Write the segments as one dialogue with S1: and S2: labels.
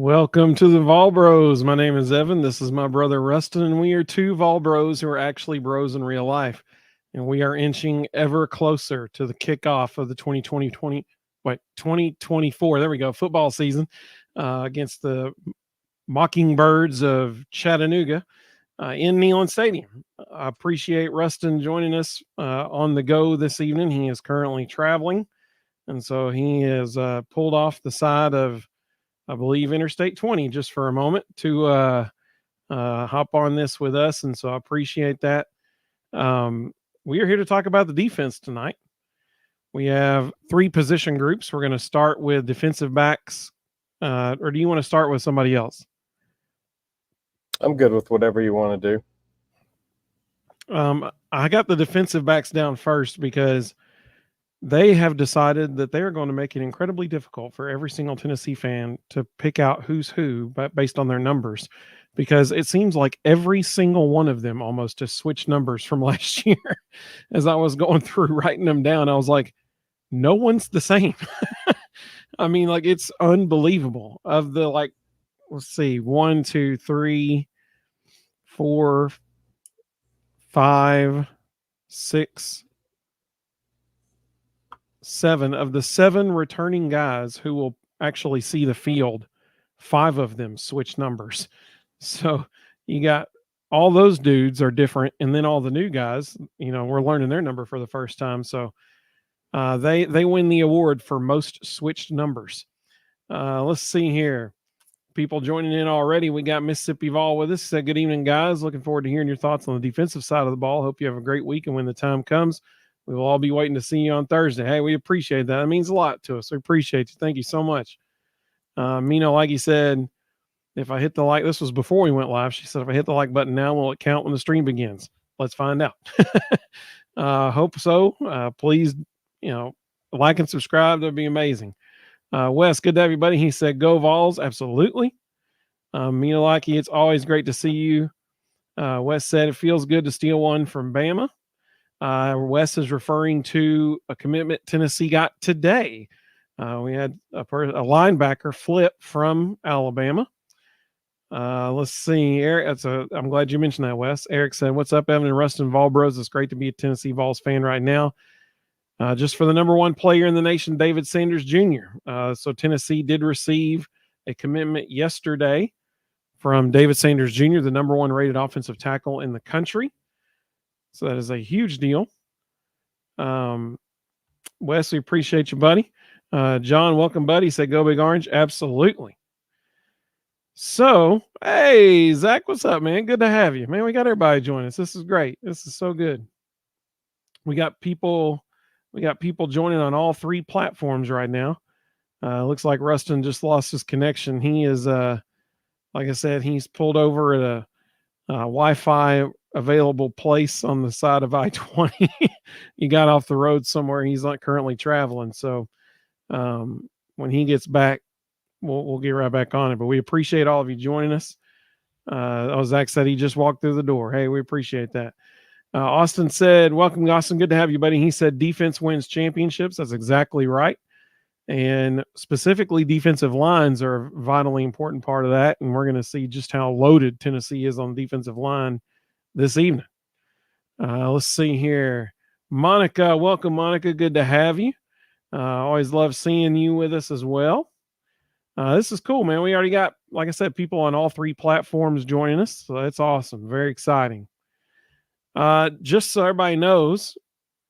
S1: Welcome to the Vol Bros. My name is Evan. This is my brother Rustin, and we are two Vol Bros who are actually bros in real life. And we are inching ever closer to the kickoff of the 2024. There we go, football season against the Mockingbirds of Chattanooga in Neyland Stadium. I appreciate Rustin joining us on the go this evening. He is currently traveling, and so he has pulled off the side of, I believe, Interstate 20 just for a moment to hop on this with us. And so I appreciate that. We are here to talk about the defense tonight. We have three position groups. We're going to start with defensive backs. Or do you want to start with somebody else?
S2: I'm good with whatever you want to
S1: do. I got the defensive backs down first because they have decided that they are going to make it incredibly difficult for every single Tennessee fan to pick out who's who, but based on their numbers, because it seems like every single one of them almost has switched numbers from last year. As I was going through writing them down, I was like, no one's the same. I mean, like, it's unbelievable. Of the, like, let's see, 1, 2, 3, 4, 5, 6, 7 of the 7 returning guys who will actually see the field, 5 of them switch numbers. So you got all those dudes are different, and then all the new guys, we're learning their number for the first time. So they win the award for most switched numbers. Let's see here. People joining in already. We got Mississippi Vol with us. Said, good evening, guys. Looking forward to hearing your thoughts on the defensive side of the ball. Hope you have a great week, and when the time comes, we will all be waiting to see you on Thursday. Hey, we appreciate that. That means a lot to us. We appreciate you. Thank you so much. Mino, like he said, if I hit the like, this was before we went live. She said, if I hit the like button now, will it count when the stream begins? Let's find out. Hope so. Please, like and subscribe. That'd be amazing. Wes, good to have you, buddy. He said, go Vols. Absolutely. Mino, like it's always great to see you. Wes said, it feels good to steal one from Bama. Wes is referring to a commitment Tennessee got today. We had a linebacker flip from Alabama. Let's see. Eric, I'm glad you mentioned that, Wes. Eric said, what's up, Evan and Rustin Vol Bros? It's great to be a Tennessee Vols fan right now. Just for the number one player in the nation, David Sanders Jr. So Tennessee did receive a commitment yesterday from David Sanders Jr., the number one rated offensive tackle in the country. So that is a huge deal. Wes, we appreciate you, buddy. John, welcome, buddy. Said, go Big Orange. Absolutely. So, hey, Zach, what's up, man? Good to have you. Man, we got everybody join us. This is great. This is so good. We got people joining on all 3 platforms right now. Looks like Rustin just lost his connection. He is, like I said, he's pulled over at a Wi-Fi available place on the side of I-20. He got off the road somewhere. He's not currently traveling. So when he gets back, we'll get right back on it. But we appreciate all of you joining us. Zach said he just walked through the door. Hey, we appreciate that. Austin said, welcome, Austin. Good to have you, buddy. He said defense wins championships. That's exactly right. And specifically, defensive lines are a vitally important part of that. And we're going to see just how loaded Tennessee is on the defensive line this evening. Let's see here. Monica, welcome, Monica. Good to have you. Always love seeing you with us as well. This is cool, man. We already got, like I said, people on all 3 platforms joining us. So that's awesome. Very exciting. Just so everybody knows,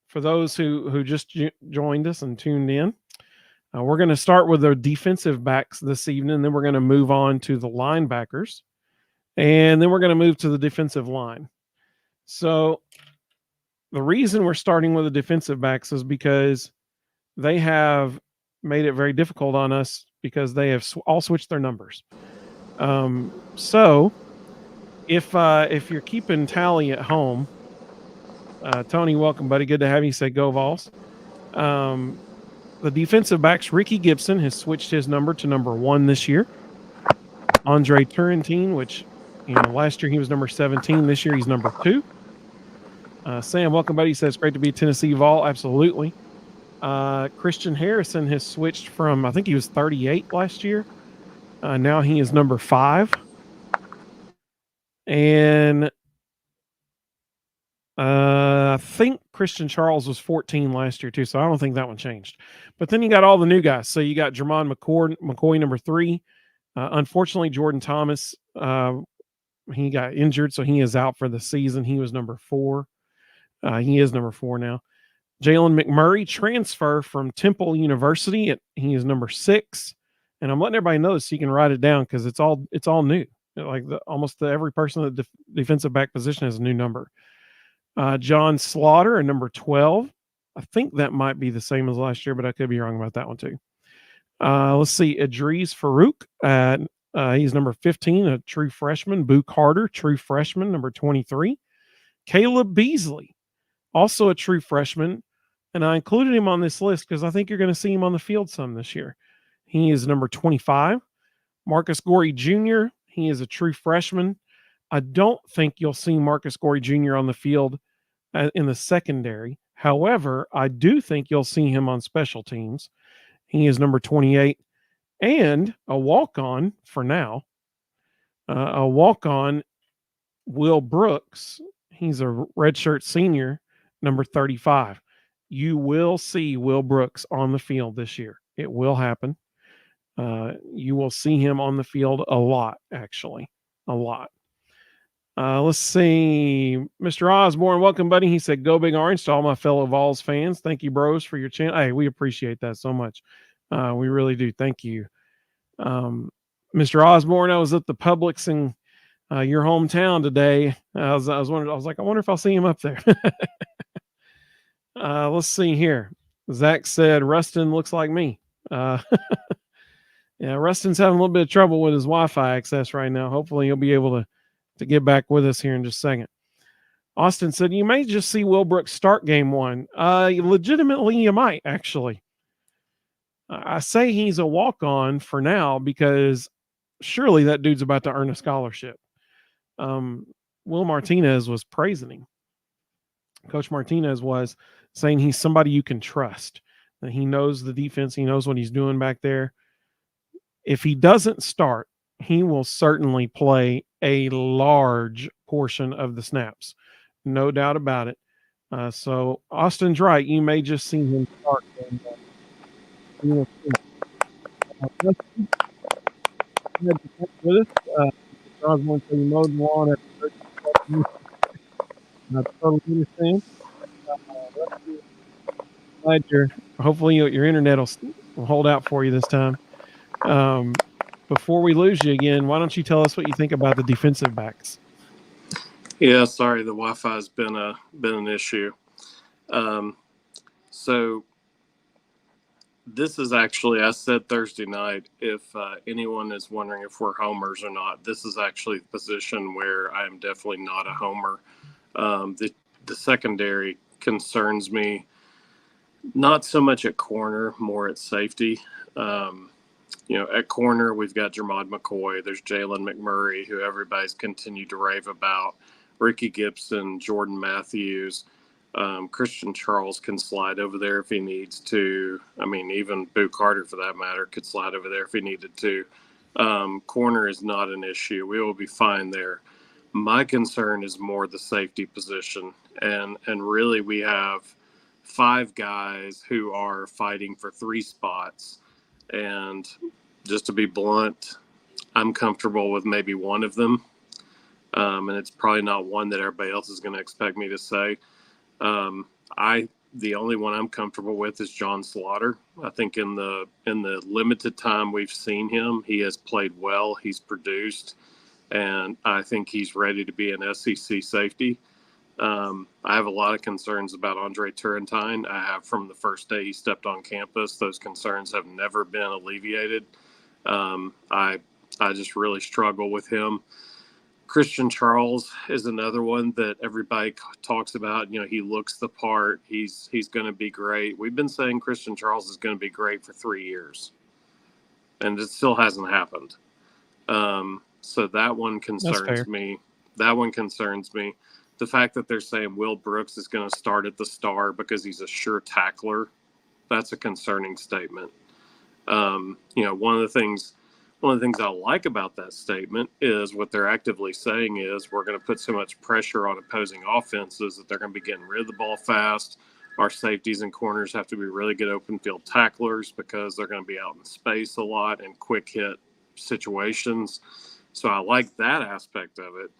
S1: for those who just joined us and tuned in, we're going to start with the defensive backs this evening. Then we're going to move on to the linebackers. And then we're going to move to the defensive line. So the reason we're starting with the defensive backs is because they have made it very difficult on us because they have all switched their numbers. So if you're keeping tally at home, Tony, welcome, buddy. Good to have you. Say go Vols. The defensive backs, Ricky Gibson has switched his number to number 1 this year. Andre Turrentine, which last year he was number 17. This year he's number 2. Sam, welcome, buddy. He says, great to be Tennessee Vol. Absolutely. Christian Harrison has switched from, I think he was 38 last year, Now he is number 5. And I think Christian Charles was 14 last year too, so I don't think that one changed. But then you got all the new guys. So you got Jermon McCoy, number 3. Unfortunately, Jordan Thomas, he got injured, so he is out for the season. He was number 4. He is number 4 now. Jalen McMurray, transfer from Temple University. He is number 6. And I'm letting everybody know this so you can write it down because it's all new. Like almost every person at the defensive back position has a new number. John Slaughter, at number 12. I think that might be the same as last year, but I could be wrong about that one too. Let's see. Idris Farouk, he's number 15, a true freshman. Boo Carter, true freshman, number 23. Caleb Beasley, also a true freshman. And I included him on this list because I think you're going to see him on the field some this year. He is number 25. Marcus Gorey Jr., he is a true freshman. I don't think you'll see Marcus Gorey Jr. on the field in the secondary. However, I do think you'll see him on special teams. He is number 28. And a walk-on for now. A walk-on, Will Brooks. He's a redshirt senior, number 35. You will see Will Brooks on the field this year. It will happen. You will see him on the field a lot, actually. A lot. Let's see. Mr. Osborne, welcome, buddy. He said, "Go Big Orange" to all my fellow Vols fans. Thank you, bros, for your channel. Hey, we appreciate that so much. We really do. Thank you. Mr. Osborne, I was at the Publix in your hometown today. I was wondering, I was like, I wonder if I'll see him up there. Let's see here. Zach said, Rustin looks like me. Yeah, Rustin's having a little bit of trouble with his Wi-Fi access right now. Hopefully he'll be able to get back with us here in just a second. Austin said, you may just see Will Brooks start game 1. Legitimately, you might, actually. I say he's a walk-on for now because surely that dude's about to earn a scholarship. Will Martinez was praising him. Coach Martinez was saying he's somebody you can trust, that he knows the defense, he knows what he's doing back there. If he doesn't start, he will certainly play a large portion of the snaps. No doubt about it. So Austin's right. You may just see him start. With us. Osborne, so you mowed the lawn after 30 I totally understand. Glad hopefully your internet will hold out for you this time. Before we lose you again, why don't you tell us what you think about the defensive backs?
S2: Yeah, sorry, the Wi-Fi has been an issue. So this is actually, I said Thursday night, if anyone is wondering if we're homers or not, this is actually the position where I am definitely not a homer. The secondary concerns me, not so much at corner, more at safety. At corner, we've got Jermod McCoy. There's Jalen McMurray, who everybody's continued to rave about. Ricky Gibson, Jordan Matthews. Christian Charles can slide over there if he needs to. I mean, even Boo Carter, for that matter, could slide over there if he needed to. Corner is not an issue. We will be fine there. My concern is more the safety position. And really, we have 5 guys who are fighting for 3 spots. And just to be blunt, I'm comfortable with maybe one of them. And it's probably not one that everybody else is going to expect me to say. The only one I'm comfortable with is John Slaughter. I think in the limited time we've seen him, he has played well. He's produced, and I think he's ready to be an SEC safety. I have a lot of concerns about Andre Turrentine. I have from the first day he stepped on campus. Those concerns have never been alleviated. I just really struggle with him. Christian Charles is another one that everybody talks about. He looks the part. He's going to be great. We've been saying Christian Charles is going to be great for 3 years, and it still hasn't happened. So that one concerns me. That one concerns me. The fact that they're saying Will Brooks is going to start at the star because he's a sure tackler, that's a concerning statement. One of the One of the things I like about that statement is what they're actively saying is we're going to put so much pressure on opposing offenses that they're going to be getting rid of the ball fast. Our safeties and corners have to be really good open field tacklers because they're going to be out in space a lot and quick hit situations. So I like that aspect of it.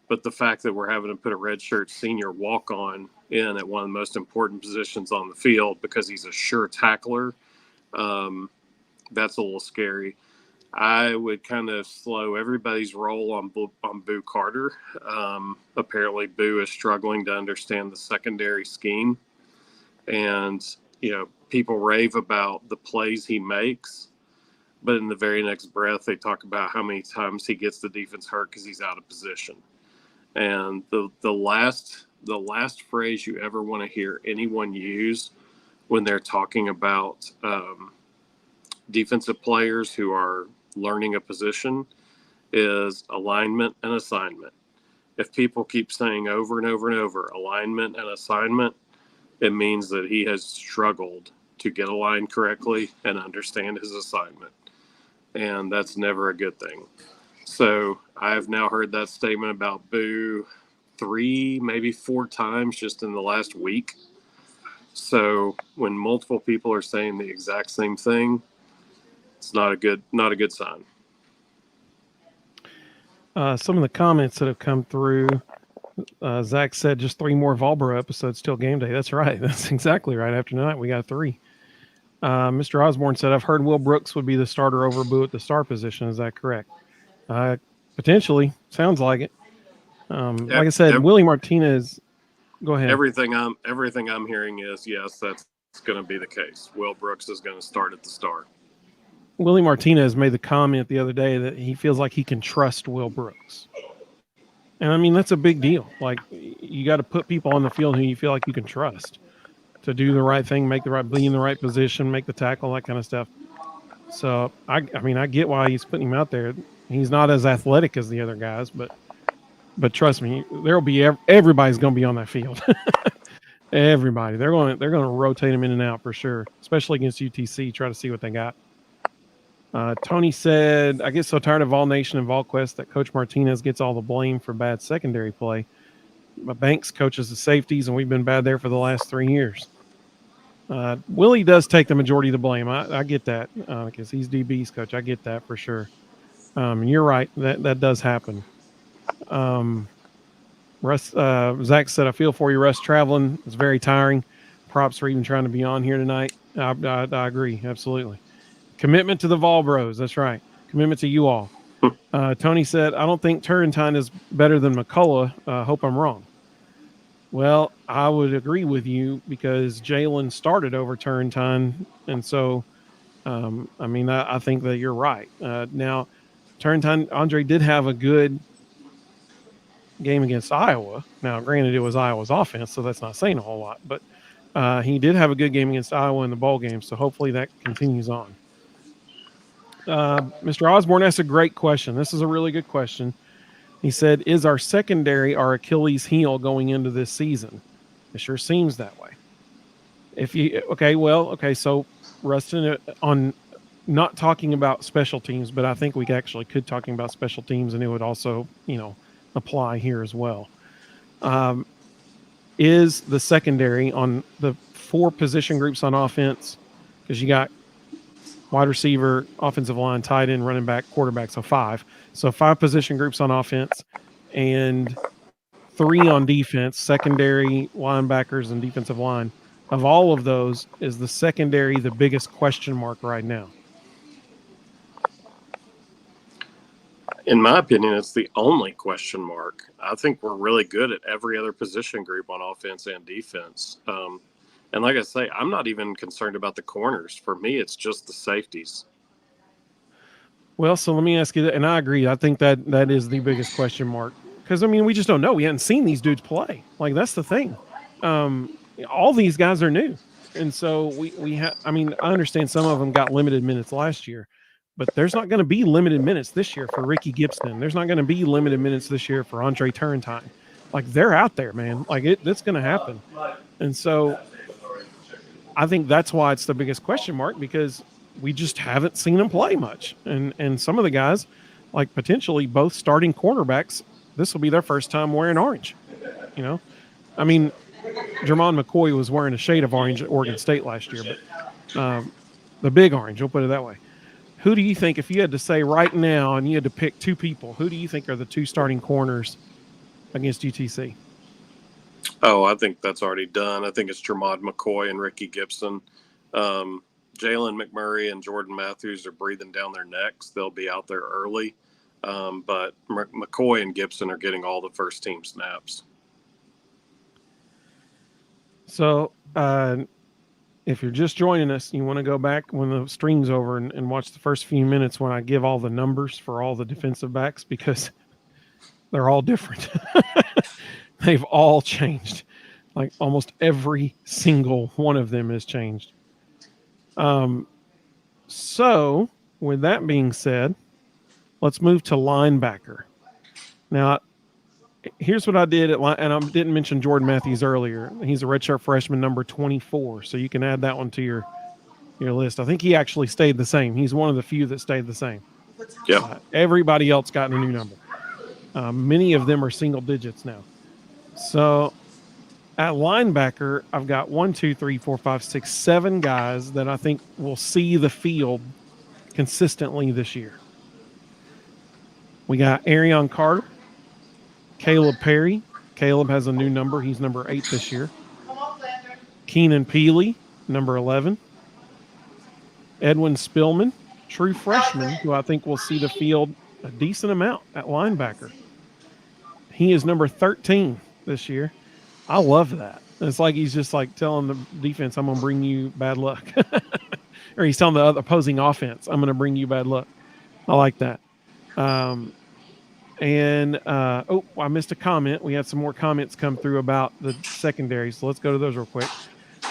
S2: But the fact that we're having to put a redshirt senior walk-on in at one of the most important positions on the field because he's a sure tackler, that's a little scary. I would kind of slow everybody's roll on Boo Carter. Apparently, Boo is struggling to understand the secondary scheme. And, people rave about the plays he makes. But in the very next breath, they talk about how many times he gets the defense hurt because he's out of position. And the last phrase you ever want to hear anyone use when they're talking about defensive players who are learning a position is alignment and assignment. If people keep saying over and over and over alignment and assignment, it means that he has struggled to get aligned correctly and understand his assignment. And that's never a good thing. So I've now heard that statement about Boo 3, maybe 4 times just in the last week. So when multiple people are saying the exact same thing, it's not a good sign.
S1: Some of the comments that have come through, Zach said just 3 more Volbro episodes till game day. That's right. That's exactly right. After tonight, we got 3. Mr. Osborne said, I've heard Will Brooks would be the starter over Boo at the star position. Is that correct? Potentially. Sounds like it. Like I said, Willie Martinez. Go ahead.
S2: Everything I'm hearing is yes, that's going to be the case. Will Brooks is going to start at the star.
S1: Willie Martinez made the comment the other day that he feels like he can trust Will Brooks. And I mean, that's a big deal. Like, you got to put people on the field who you feel like you can trust to do the right thing, be in the right position, make the tackle, that kind of stuff. So I mean, I get why he's putting him out there. He's not as athletic as the other guys, but trust me, everybody's going to be on that field. Everybody. They're going to rotate him in and out for sure, especially against UTC. Try to see what they got. Tony said, I get so tired of Vol Nation and VolQuest that Coach Martinez gets all the blame for bad secondary play. But Banks coaches the safeties, and we've been bad there for the last 3 years. Willie does take the majority of the blame. I get that because he's DB's coach. I get that for sure. And you're right. That does happen. Zach said, I feel for you, Russ. Traveling is very tiring. Props for even trying to be on here tonight. I agree. Absolutely. Commitment to the Vol Bros. That's right. Commitment to you all. Tony said, I don't think Turrentine is better than McCullough. Hope I'm wrong. Well, I would agree with you because Jalen started over Turrentine. And so, I think that you're right. Now, Turrentine, Andre did have a good game against Iowa. Now, granted, it was Iowa's offense, so that's not saying a whole lot. But he did have a good game against Iowa in the bowl game, so hopefully that continues on. Mr. Osborne asked a great question. This is a really good question. He said, is our secondary our Achilles heel going into this season? It sure seems that way. So Rustin, on not talking about special teams, but I think we actually could talking about special teams, and it would also, apply here as well. Is the secondary on the 4 position groups on offense, because you got wide receiver, offensive line, tight end, running back, quarterback, so 5. So 5 position groups on offense and 3 on defense, secondary, linebackers, and defensive line. Of all of those, is the secondary the biggest question mark right now?
S2: In my opinion, it's the only question mark. I think we're really good at every other position group on offense and defense. And like I say, I'm not even concerned about the corners. For me, it's just the safeties.
S1: Well, so let me ask you that, and I agree. I think that is the biggest question mark because, we just don't know. We haven't seen these dudes play. Like, that's the thing. All these guys are new. And so we have – I understand some of them got limited minutes last year, but there's not going to be limited minutes this year for Ricky Gibson. There's not going to be limited minutes this year for Andre Turrentine. Like, they're out there, man. Like, that's going to happen. And so – I think that's why it's the biggest question mark because we just haven't seen him play much. And some of the guys, like potentially both starting cornerbacks, this will be their first time wearing orange. You know, I mean, Jermon McCoy was wearing a shade of orange at Oregon State last year, but the big orange, we'll put it that way. Who do you think, if you had to say right now and you had to pick two people, who do you think are the two starting corners against UTC?
S2: Oh, I think that's already done. I think it's Jermod McCoy and Ricky Gibson. Jalen McMurray and Jordan Matthews are breathing down their necks. They'll be out there early. But McCoy and Gibson are getting all the first team snaps.
S1: So, if you're just joining us, you want to go back when the stream's over and watch the first few minutes when I give all the numbers for all the defensive backs, because they're all different. They've all changed. Like almost every single one of them has changed. So with that being said, let's move to linebacker. Now, here's what I did and I didn't mention Jordan Matthews earlier. He's a redshirt freshman, number 24. So you can add that one to your list. I think he actually stayed the same. He's one of the few that stayed the same.
S2: Yeah.
S1: Everybody else got a new number. Many of them are single digits now. So at linebacker, I've got 7 guys that I think will see the field consistently this year. We got Arion Carter, Caleb Perry. Caleb has a new number. He's number 8 this year. Keenan Peely, number 11. Edwin Spillman, true freshman, who I think will see the field a decent amount at linebacker. He is number 13 this year. I love that. It's like he's just like telling the defense, I'm going to bring you bad luck. Or he's telling the other opposing offense, I'm going to bring you bad luck. I like that. I missed a comment. We had some more comments come through about the secondary, so let's go to those real quick.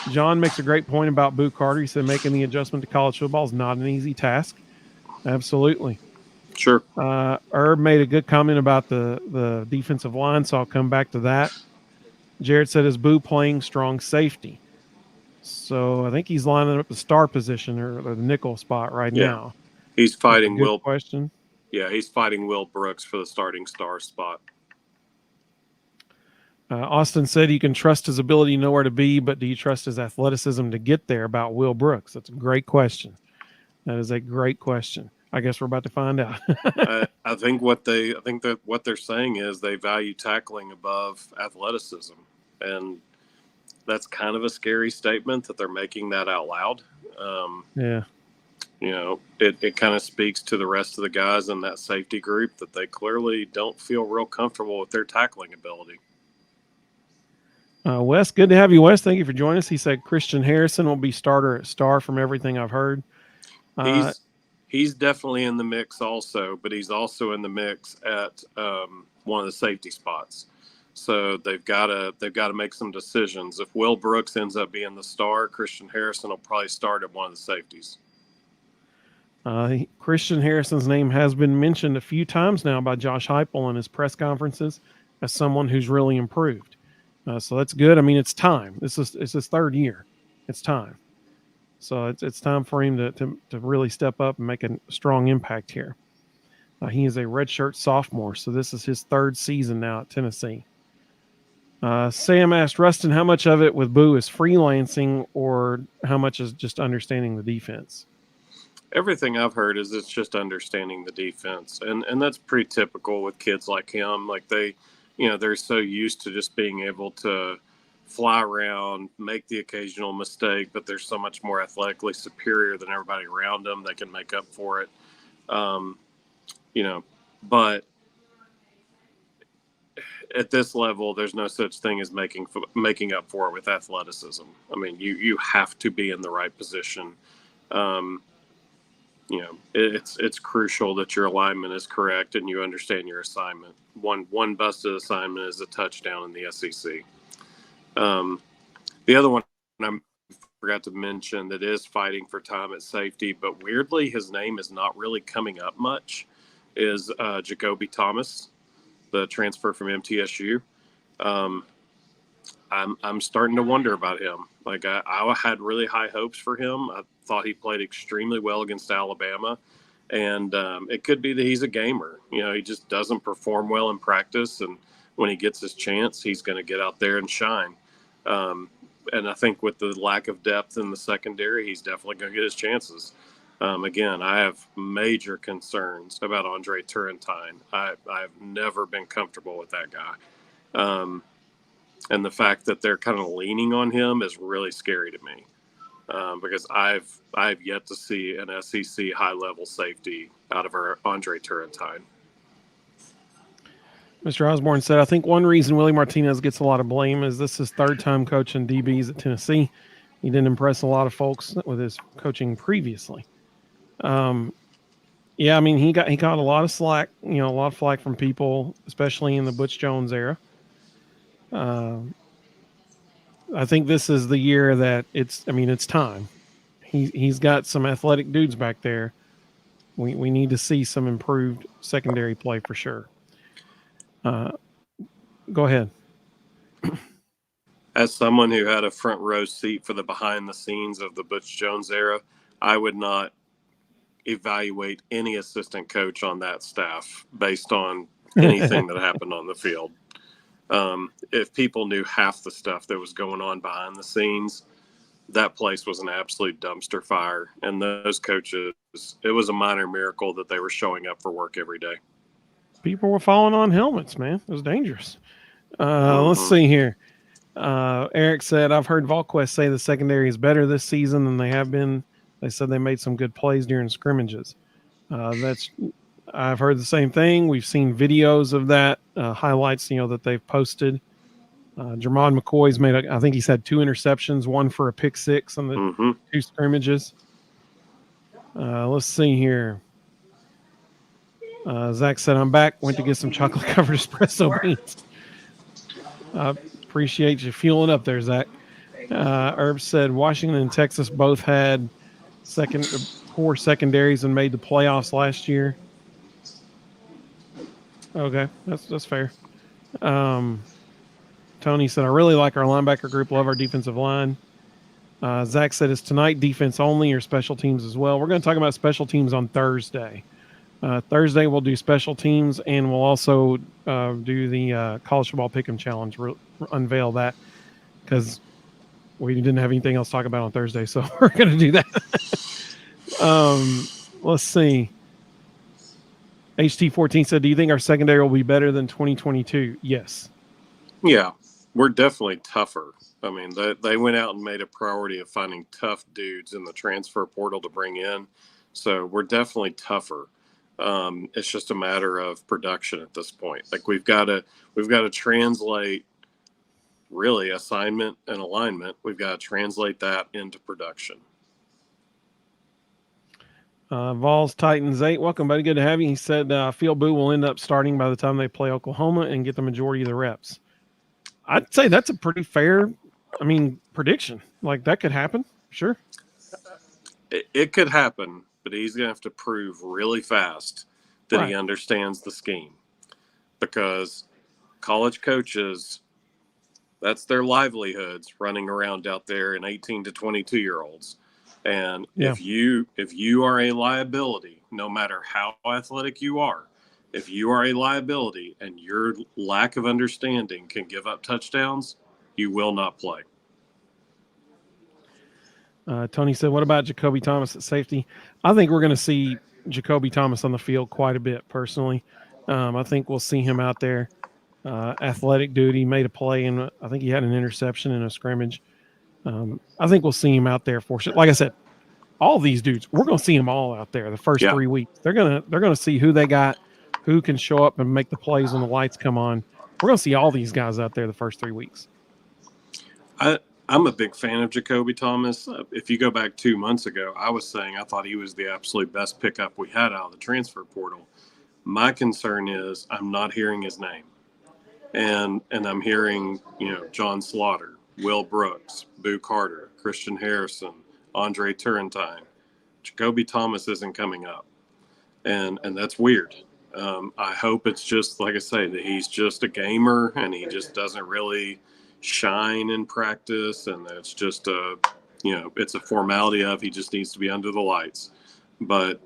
S1: John makes a great point about Boo Carter. He said making the adjustment to college football is not an easy task. Absolutely.
S2: Sure.
S1: Herb made a good comment about the defensive line, so I'll come back to that. Jared said, is Boo playing strong safety? So I think he's lining up the star position or the nickel spot right now.
S2: He's fighting Will.
S1: Question.
S2: Yeah, he's fighting Will Brooks for the starting star spot.
S1: Austin said you can trust his ability to know where to be, but do you trust his athleticism to get there? About Will Brooks. That's a great question. That is a great question. I guess we're about to find out.
S2: I think what they're saying is they value tackling above athleticism, and that's kind of a scary statement that they're making that out loud.
S1: Yeah.
S2: You know, it kind of speaks to the rest of the guys in that safety group that they clearly don't feel real comfortable with their tackling ability.
S1: Wes, good to have you, Wes. Thank you for joining us. He said Christian Harrison will be starter at star from everything I've heard.
S2: He's definitely in the mix also, but he's also in the mix at one of the safety spots. So they've got to make some decisions. If Will Brooks ends up being the star, Christian Harrison will probably start at one of the safeties.
S1: Christian Harrison's name has been mentioned a few times now by Josh Heupel in his press conferences as someone who's really improved. So that's good. I mean, it's time. It's his third year. It's time. So it's time for him to really step up and make a strong impact here. He is a redshirt sophomore, so this is his third season now at Tennessee. Sam asked Rustin how much of it with Boo is freelancing or how much is just understanding the defense.
S2: Everything I've heard is it's just understanding the defense, and that's pretty typical with kids like him. Like they're so used to just being able to fly around, make the occasional mistake, but they're so much more athletically superior than everybody around them. They can make up for it. But at this level, there's no such thing as making up for it with athleticism. I mean, you have to be in the right position. It's crucial that your alignment is correct and you understand your assignment. One busted assignment is a touchdown in the SEC. The other one I forgot to mention that is fighting for time at safety, but weirdly his name is not really coming up much, is Jacoby Thomas, the transfer from MTSU. I'm starting to wonder about him. Like I had really high hopes for him. I thought he played extremely well against Alabama, and it could be that he's a gamer. He just doesn't perform well in practice, and when he gets his chance, he's going to get out there and shine. And I think with the lack of depth in the secondary, he's definitely going to get his chances. Again, I have major concerns about Andre Turrentine. I've never been comfortable with that guy. And the fact that they're kind of leaning on him is really scary to me, because I've yet to see an SEC high-level safety out of our Andre Turrentine.
S1: Mr. Osborne said, I think one reason Willie Martinez gets a lot of blame is this is his third time coaching DBs at Tennessee. He didn't impress a lot of folks with his coaching previously. Yeah, I mean, he got a lot of slack, a lot of flack from people, especially in the Butch Jones era. I think this is the year that it's time. He's got some athletic dudes back there. We need to see some improved secondary play for sure. Go ahead.
S2: As someone who had a front row seat for the behind the scenes of the Butch Jones era, I would not evaluate any assistant coach on that staff based on anything that happened on the field. If people knew half the stuff that was going on behind the scenes, that place was an absolute dumpster fire. And those coaches, it was a minor miracle that they were showing up for work every day.
S1: People were falling on helmets, man. It was dangerous. Let's see here. Eric said, I've heard VolQuest say the secondary is better this season than they have been. They said they made some good plays during scrimmages. I've heard the same thing. We've seen videos of that, highlights, that they've posted. Jermon McCoy's I think he's had 2 interceptions, 1 for a pick 6 on the 2 scrimmages. Let's see here. Zach said, I'm back. Went to get some chocolate covered espresso beans. Appreciate you fueling up there, Zach. Herb said, Washington and Texas both had poor secondaries and made the playoffs last year. Okay, that's fair. Tony said, I really like our linebacker group, love our defensive line. Zach said, is tonight defense only or special teams as well? We're going to talk about special teams on Thursday. Thursday we'll do special teams, and we'll also do the college football pick'em challenge. Unveil that because we didn't have anything else to talk about on Thursday, so we're going to do that. Let's see. HT14 said, do you think our secondary will be better than 2022? Yes.
S2: Yeah, we're definitely tougher. I mean, they went out and made a priority of finding tough dudes in the transfer portal to bring in. So we're definitely tougher. It's just a matter of production at this point. Like we've got to translate really assignment and alignment. We've got to translate that into production.
S1: Vols Titans 8. Welcome, buddy. Good to have you. He said Phil Boo will end up starting by the time they play Oklahoma and get the majority of the reps. I'd say that's a pretty fair, prediction. Like that could happen. Sure.
S2: It could happen, but he's going to have to prove really fast that he understands the scheme, because college coaches, that's their livelihoods running around out there in 18 to 22-year-olds. And if you are a liability, no matter how athletic you are, if you are a liability and your lack of understanding can give up touchdowns, you will not play.
S1: Tony said, what about Jacoby Thomas at safety? I think we're going to see Jacoby Thomas on the field quite a bit, personally. I think we'll see him out there. Athletic duty, made a play, and I think he had an interception in a scrimmage. I think we'll see him out there for sure. Like I said, all these dudes, we're going to see them all out there the first 3 weeks. They're gonna see who they got, who can show up and make the plays when the lights come on. We're going to see all these guys out there the first 3 weeks.
S2: I'm a big fan of Jacoby Thomas. If you go back 2 months ago, I was saying I thought he was the absolute best pickup we had out of the transfer portal. My concern is I'm not hearing his name. And I'm hearing, John Slaughter, Will Brooks, Boo Carter, Christian Harrison, Andre Turrentine. Jacoby Thomas isn't coming up. And that's weird. I hope it's just, like I say, that he's just a gamer and he just doesn't really, shine in practice, and it's just it's a formality of he just needs to be under the lights. But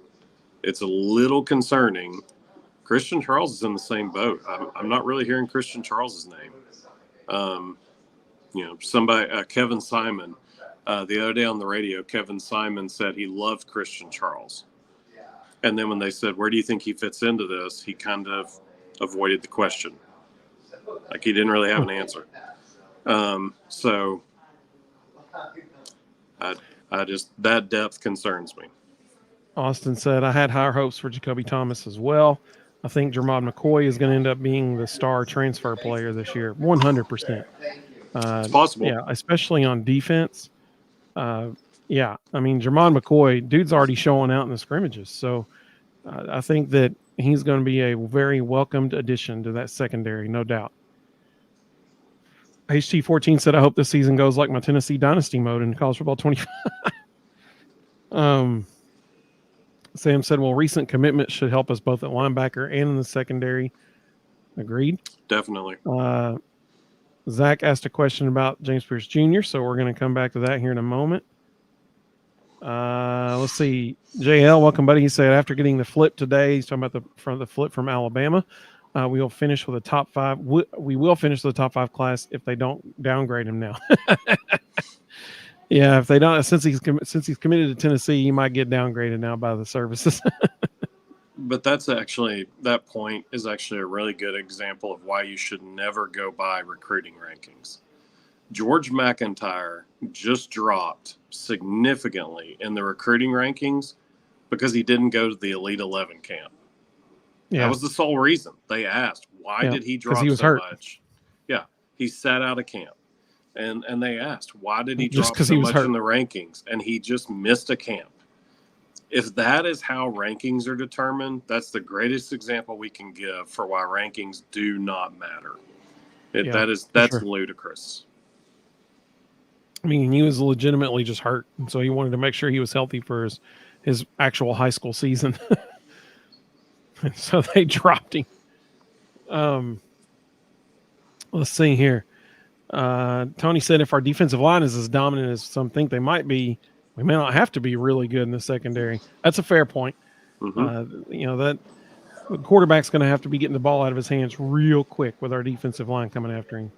S2: it's a little concerning. Christian Charles is in the same boat. I'm not really hearing Christian Charles's name. Kevin Simon, the other day on the radio, Kevin Simon said he loved Christian Charles. And then when they said, where do you think he fits into this? He kind of avoided the question. Like he didn't really have an answer. So I just, that depth concerns me.
S1: Austin said, I had higher hopes for Jacoby Thomas as well. I think Jermod McCoy is going to end up being the star transfer player this year, 100%.
S2: It's possible.
S1: Yeah, especially on defense. Yeah, I mean, Jermod McCoy, dude's already showing out in the scrimmages. So I think that he's going to be a very welcomed addition to that secondary, no doubt. HT14 said, I hope this season goes like my Tennessee Dynasty mode in college football 25. Sam said, well, recent commitment should help us both at linebacker and in the secondary. Agreed.
S2: Definitely.
S1: Zach asked a question about James Pierce Jr., so we're going to come back to that here in a moment. Let's see. JL, welcome, buddy. He said, after getting the flip today, he's talking about the flip from Alabama. We will finish with a top 5. We will finish with the top 5 class if they don't downgrade him now. Yeah, if they don't, since he's committed to Tennessee, he might get downgraded now by the services.
S2: But that point is actually a really good example of why you should never go by recruiting rankings. George McIntyre just dropped significantly in the recruiting rankings because he didn't go to the Elite 11 camp. Yeah. That was the sole reason. They asked, why did he drop so much? Yeah, he sat out of camp. And they asked, why did he drop so much in the rankings? And he just missed a camp. If that is how rankings are determined, that's the greatest example we can give for why rankings do not matter. That's ludicrous.
S1: I mean, he was legitimately just hurt, and so he wanted to make sure he was healthy for his actual high school season. And so they dropped him. Let's see here. Tony said, if our defensive line is as dominant as some think they might be, we may not have to be really good in the secondary. That's a fair point. Mm-hmm. That the quarterback's going to have to be getting the ball out of his hands real quick with our defensive line coming after him.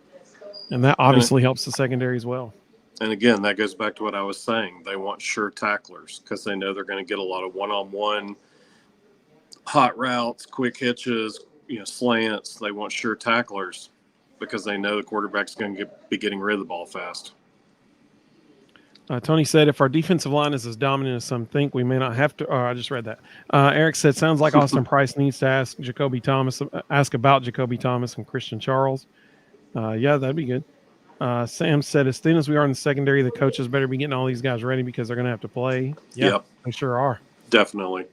S1: And that obviously helps the secondary as well.
S2: And again, that goes back to what I was saying. They want sure tacklers because they know they're going to get a lot of one-on-one hot routes, quick hitches, slants. They want sure tacklers because they know the quarterback's going to be getting rid of the ball fast.
S1: Tony said, if our defensive line is as dominant as some think, we may not have to. Oh, I just read that. Eric said, sounds like Austin Price needs to ask about Jacoby Thomas and Christian Charles. Yeah, that'd be good. Sam said, as thin as we are in the secondary, the coaches better be getting all these guys ready because they're going to have to play. Yeah, yep. They sure are.
S2: Definitely.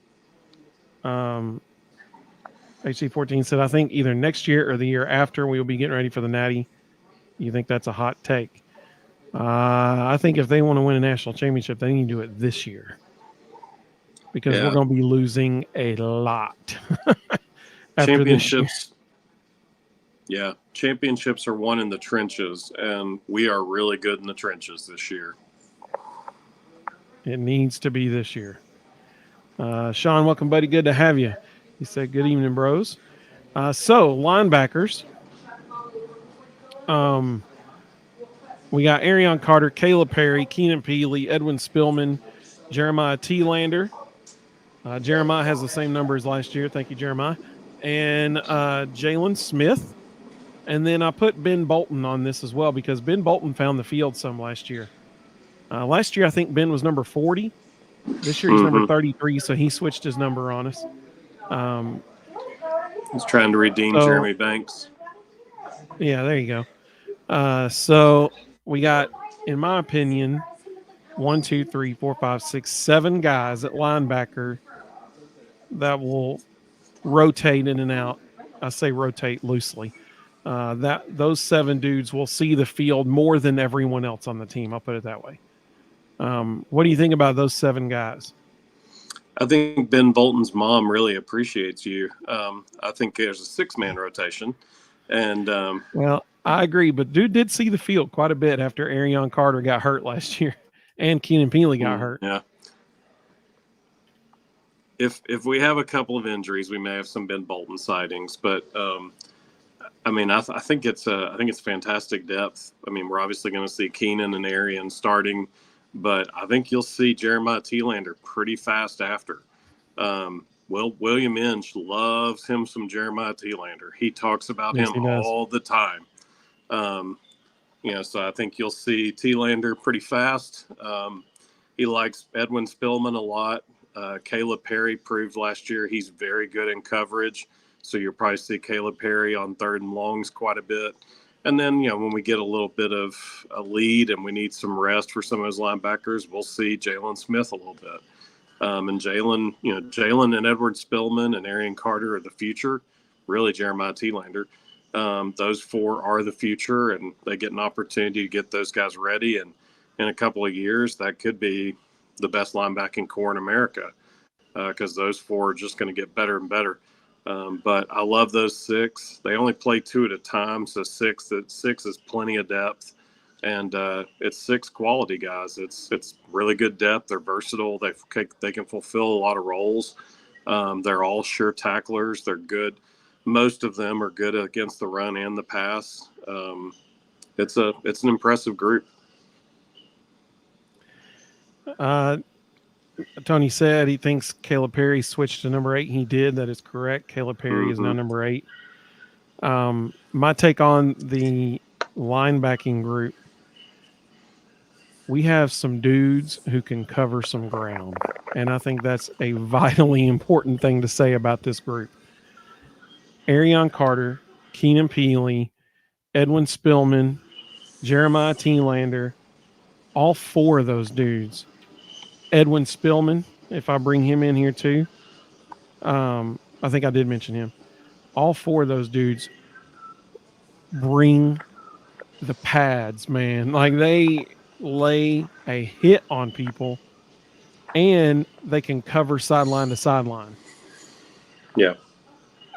S1: HC14 said, I think either next year or the year after we will be getting ready for the Natty. You think that's a hot take? I think if they want to win a national championship, they need to do it this year because we're going to be losing a lot.
S2: Championships. Yeah. Championships are won in the trenches, and we are really good in the trenches this year.
S1: It needs to be this year. Sean, welcome, buddy. Good to have you. He said, good evening, bros. So linebackers. We got Arion Carter, Caleb Perry, Keenan Peely, Edwin Spillman, Jeremiah T-Lander. Jeremiah has the same number as last year. Thank you, Jeremiah. And Jalen Smith. And then I put Ben Bolton on this as well because Ben Bolton found the field some last year. Last year, I think Ben was number 40. This year, he's number 33, so he switched his number on us.
S2: He's trying to redeem Jeremy Banks.
S1: Yeah, there you go. So we got, in my opinion, 1, 2, 3, 4, 5, 6, 7 guys at linebacker that will rotate in and out. I say rotate loosely. Those 7 dudes will see the field more than everyone else on the team. I'll put it that way. What do you think about those 7 guys?
S2: I think Ben Bolton's mom really appreciates you. I think there's a 6-man rotation. And
S1: I agree, but dude did see the field quite a bit after Arion Carter got hurt last year, and Keenan Peely got hurt.
S2: Yeah. If we have a couple of injuries, we may have some Ben Bolton sightings, but I mean, I think it's fantastic depth. I mean, we're obviously going to see Keenan and Arian starting, but I think you'll see Jeremiah Thielander pretty fast after. William Inge loves him some Jeremiah Thielander. He talks about him all the time. So I think you'll see Thielander pretty fast. He likes Edwin Spillman a lot. Caleb Perry proved last year he's very good in coverage. So you'll probably see Caleb Perry on 3rd and longs quite a bit. And then, when we get a little bit of a lead and we need some rest for some of those linebackers, we'll see Jalen Smith a little bit. And Jalen and Edward Spillman and Arian Carter are the future. Really, Jeremiah Thielander. Those 4 are the future, and they get an opportunity to get those guys ready. And in a couple of years, that could be the best linebacking core in America, because those 4 are just going to get better and better. But I love those 6. They only play 2 at a time, so 6 is plenty of depth, and it's 6 quality guys. It's really good depth. They're versatile. They can fulfill a lot of roles. They're all sure tacklers. They're good. Most of them are good against the run and the pass. It's an impressive group.
S1: Tony said he thinks Caleb Perry switched to number 8. He did. That is correct. Caleb Perry is now number 8. My take on the linebacking group, we have some dudes who can cover some ground. And I think that's a vitally important thing to say about this group. Arion Carter, Keenan Peely, Edwin Spillman, Jeremiah Thielander, all 4 of those dudes. Edwin Spillman, if I bring him in here too, I think I did mention him. All 4 of those dudes bring the pads, man. Like, they lay a hit on people, and they can cover sideline to sideline.
S2: Yeah.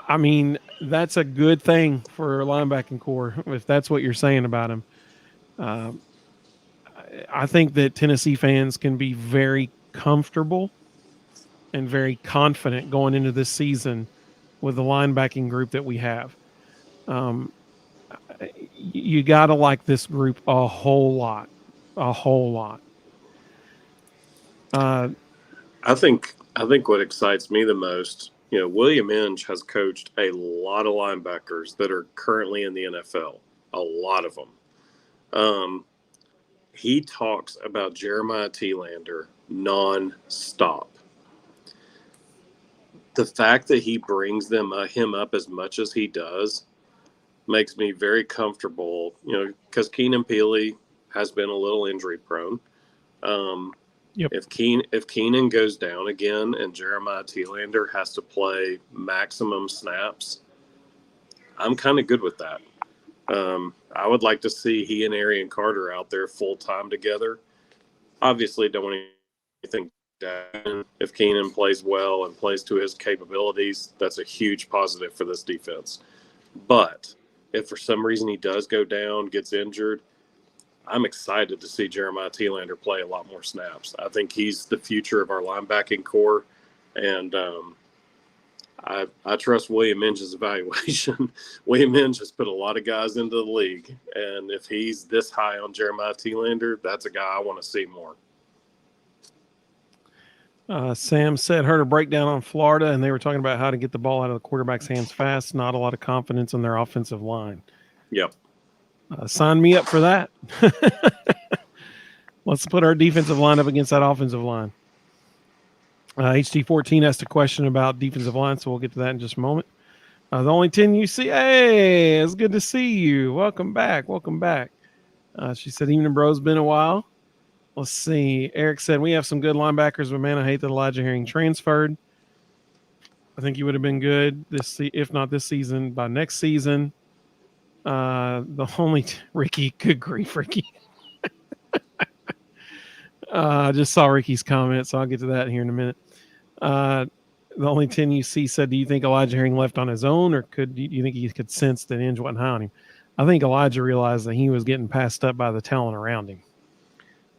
S1: I mean, that's a good thing for a linebacking core, if that's what you're saying about him. I think that Tennessee fans can be very comfortable and very confident going into this season with the linebacking group that we have. You got to like this group a whole lot.
S2: I think what excites me the most, William Inge has coached a lot of linebackers that are currently in the NFL, a lot of them. He talks about Jeremiah Thielander nonstop. The fact that he brings him up as much as he does makes me very comfortable, because Keenan Peely has been a little injury prone.
S1: Yep.
S2: If Keenan goes down again and Jeremiah Thielander has to play maximum snaps, I'm kind of good with that. I would like to see he and Arian Carter out there full time together. Obviously, don't want anything down. If Keenan plays well and plays to his capabilities, that's a huge positive for this defense. But if for some reason he does go down, gets injured, I'm excited to see Jeremiah Thielander play a lot more snaps. I think he's the future of our linebacking core, and I trust William Inge's evaluation. William Inge has put a lot of guys into the league, and if he's this high on Jeremiah Thielander, that's a guy I want to see more.
S1: Sam said, heard a breakdown on Florida, and they were talking about how to get the ball out of the quarterback's hands fast. Not a lot of confidence in their offensive line.
S2: Yep.
S1: Sign me up for that. Let's put our defensive line up against that offensive line. HT14 asked a question about defensive line, so we'll get to that in just a moment. The only 10 you see. Hey, it's good to see you. Welcome back. She said, evening, bro. It's been a while. Let's see. Eric said, we have some good linebackers, but man, I hate that Elijah Herring transferred. I think he would have been good if not this season, by next season. The only Ricky, good grief, Ricky. I just saw Ricky's comment, so I'll get to that here in a minute. The only 10 you see said, do you think Elijah Herring left on his own, or do you think he could sense that Inge wasn't high on him? I think Elijah realized that he was getting passed up by the talent around him.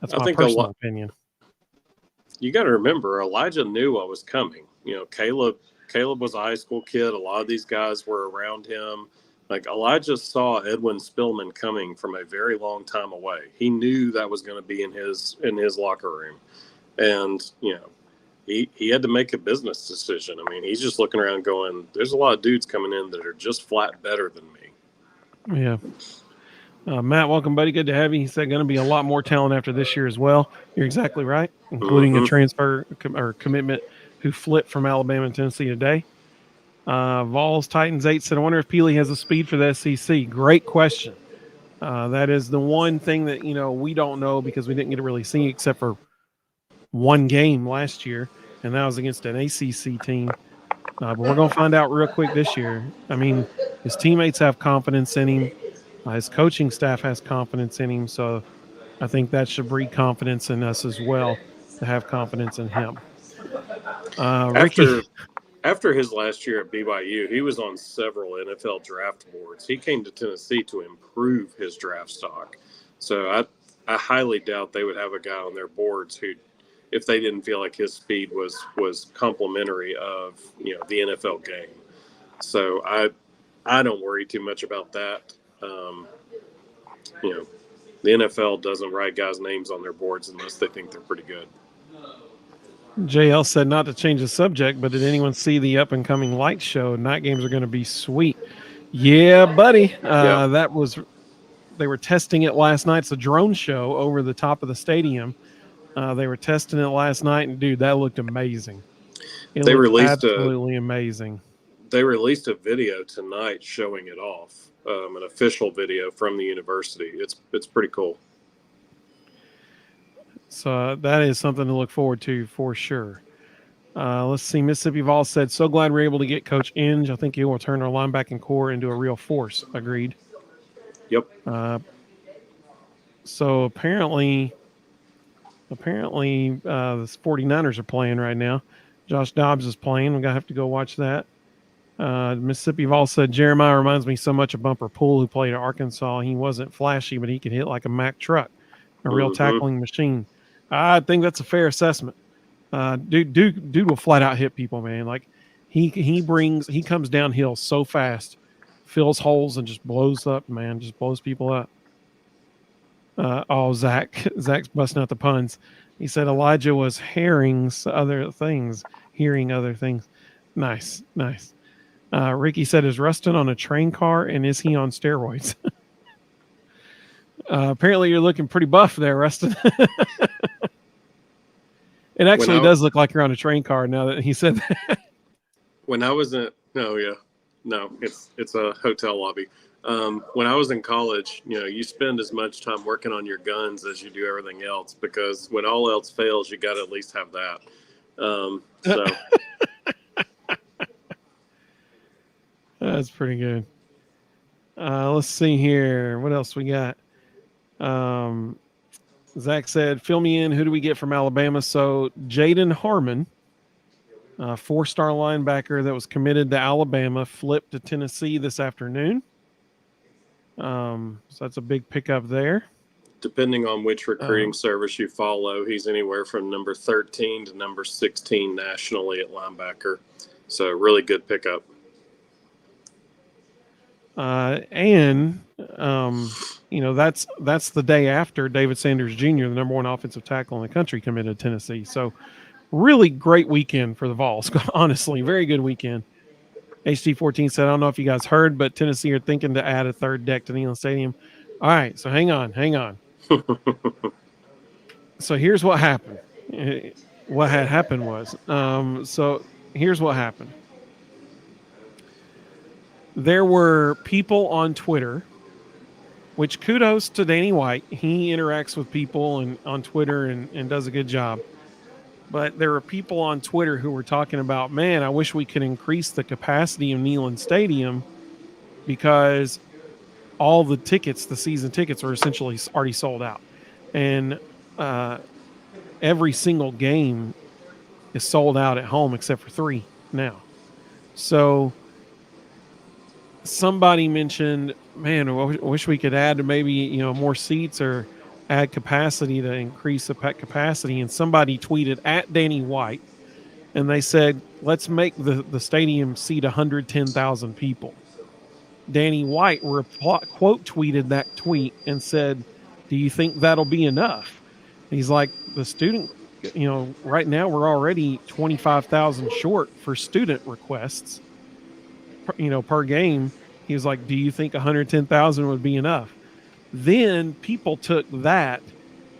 S1: That's my personal opinion.
S2: You got to remember, Elijah knew what was coming. Caleb was a high school kid. A lot of these guys were around him. Like, Elijah saw Edwin Spillman coming from a very long time away. He knew that was going to be in his locker room, and he had to make a business decision. I mean, he's just looking around going, "There's a lot of dudes coming in that are just flat better than me."
S1: Yeah. Matt, welcome, buddy. Good to have you. He said going to be a lot more talent after this year as well. You're exactly right, including a transfer or commitment who flipped from Alabama and Tennessee today. Vols Titans 8 said, I wonder if Peely has the speed for the SEC. Great question. That is the one thing that, we don't know because we didn't get to really see except for one game last year, and that was against an ACC team. But we're going to find out real quick this year. I mean, his teammates have confidence in him. His coaching staff has confidence in him, so I think that should breed confidence in us as well to have confidence in him. Ricky.
S2: After his last year at BYU, he was on several NFL draft boards. He came to Tennessee to improve his draft stock. So I highly doubt they would have a guy on their boards who, if they didn't feel like his speed was complimentary of the NFL game. So I don't worry too much about that. The NFL doesn't write guys' names on their boards unless they think they're pretty good.
S1: JL said not to change the subject, but did anyone see the up and coming light show? Night games are going to be sweet. Yeah, buddy. They were testing it last night. It's a drone show over the top of the stadium. They were testing it last night, and dude, that looked amazing.
S2: They released
S1: absolutely amazing.
S2: They released a video tonight showing it off, an official video from the university. It's pretty cool.
S1: So that is something to look forward to for sure. Let's see. Mississippi Vols said, so glad we're able to get Coach Inge. I think he will turn our linebacking core into a real force. Agreed.
S2: Yep.
S1: So apparently the 49ers are playing right now. Josh Dobbs is playing. We're going to have to go watch that. Mississippi Vols said, Jeremiah reminds me so much of Bumper Poole, who played at Arkansas. He wasn't flashy, but he could hit like a Mack truck, a real tackling machine. I think that's a fair assessment. Dude will flat out hit people, man. Like he comes downhill so fast, fills holes and just blows up, man. Just blows people up. Zach's busting out the puns. He said Elijah was hearing other things. Nice. Ricky said, is Rustin on a train car and is he on steroids? Apparently you're looking pretty buff there, Rustin. It actually does look like you're on a train car now that he said that.
S2: When I was it's a hotel lobby. When I was in college, you spend as much time working on your guns as you do everything else, because when all else fails, you got to at least have that. So
S1: that's pretty good. Let's see here. What else we got? Zach said, fill me in. Who do we get from Alabama? So Jaden Harmon, 4-star linebacker that was committed to Alabama, flipped to Tennessee this afternoon. So that's a big pickup there.
S2: Depending on which recruiting service you follow, he's anywhere from number 13 to number 16 nationally at linebacker. So really good pickup. That's the day after David Sanders Jr., the number one offensive tackle in the country, committed to Tennessee. So really great weekend for the Vols. Honestly, very good weekend. HD14 said, I don't know if you guys heard, but Tennessee are thinking to add a third deck to Neyland Stadium. All right, so hang on. So here's what happened. What had happened was, so here's what happened. There were people on Twitter, which kudos to Danny White. He interacts with people and on Twitter and does a good job. But there were people on Twitter who were talking about, man, I wish we could increase the capacity of Neyland Stadium because all the tickets, the season tickets, are essentially already sold out. And every single game is sold out at home except for 3 now. So
S1: somebody mentioned, man, I wish we could add maybe more seats or add capacity to increase the capacity. And somebody tweeted at Danny White, and they said, let's make the stadium seat 110,000 people. Danny White quote tweeted that tweet and said, do you think that'll be enough? He's like, the student, right now we're already 25,000 short for student requests, per game. He was like, do you think 110,000 would be enough? Then people took that